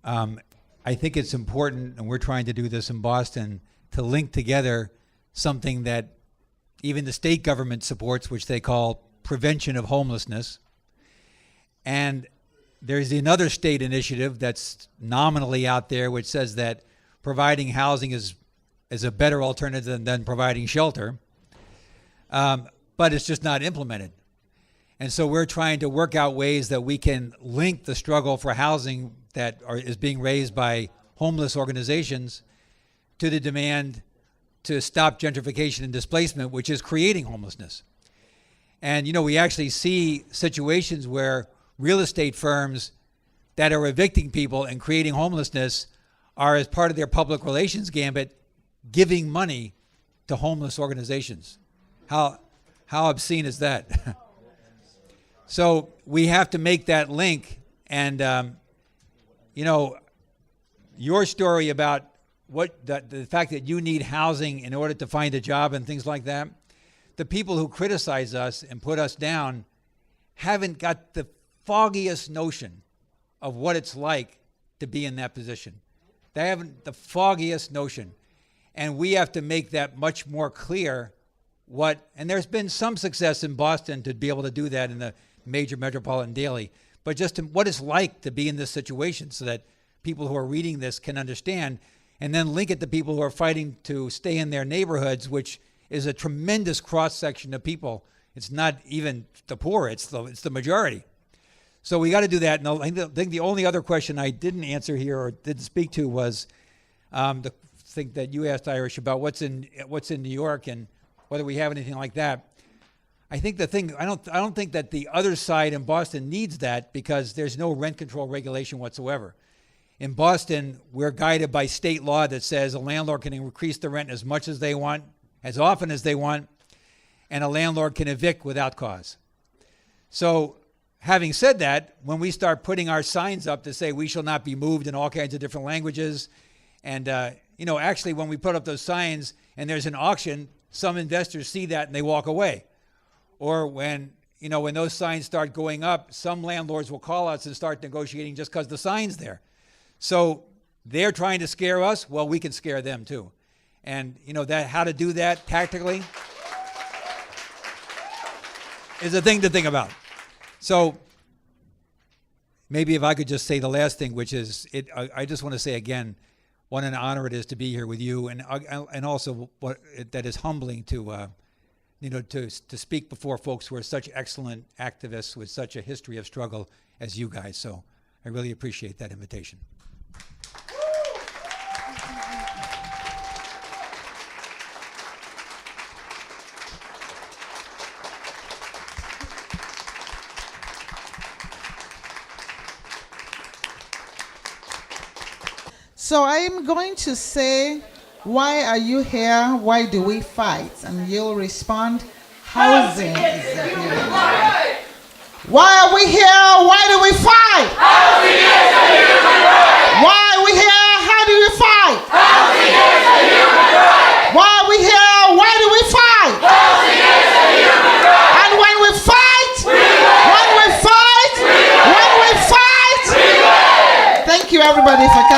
[SPEAKER 5] I think it's important, and we're trying to do this in Boston, to link together something that even the state government supports, which they call prevention of homelessness. And there's another state initiative that's nominally out there, which says that providing housing is a better alternative than providing shelter. But it's just not implemented. And so we're trying to work out ways that we can link the struggle for housing that is being raised by homeless organizations to the demand to stop gentrification and displacement, which is creating homelessness. And, you know, we actually see situations where real estate firms that are evicting people and creating homelessness are, as part of their public relations gambit, giving money to homeless organizations. How obscene is that? So we have to make that link. And, you know, your story about the fact that you need housing in order to find a job and things like that, the people who criticize us and put us down haven't got the foggiest notion of what it's like to be in that position. They haven't the foggiest notion. And we have to make that much more clear and there's been some success in Boston to be able to do that in the major metropolitan daily, but just what it's like to be in this situation so that people who are reading this can understand, and then link it to people who are fighting to stay in their neighborhoods, which is a tremendous cross-section of people. It's not even the poor, it's the majority. So we got to do that. And I think the only other question I didn't answer here or didn't speak to was the thing that you asked, Irish, about what's in New York and whether we have anything like that. I think I don't think that the other side in Boston needs that, because there's no rent control regulation whatsoever. In Boston, we're guided by state law that says a landlord can increase the rent as much as they want, as often as they want, and a landlord can evict without cause. So having said that, when we start putting our signs up to say we shall not be moved in all kinds of different languages, and you know, actually when we put up those signs and there's an auction, some investors see that and they walk away. Or when those signs start going up, some landlords will call us and start negotiating just because the sign's there. So they're trying to scare us. Well, we can scare them too. And how to do that tactically is a thing to think about. So maybe if I could just say the last thing, which is, I just want to say again, what an honor it is to be here with you, and also that is humbling to speak before folks who are such excellent activists with such a history of struggle as you guys. So I really appreciate that invitation.
[SPEAKER 1] So I'm going to say, why are you here? Why do we fight? And you'll respond, housing is the human right. Why are we here? Why do we fight? Housing is the human right. Why are we here? How do we fight? Housing is the human right. Why are we here? Why do we fight? Housing is the human right. And when we fight, we win. When we fight, we win. When we fight, we win. Thank you, everybody, for coming.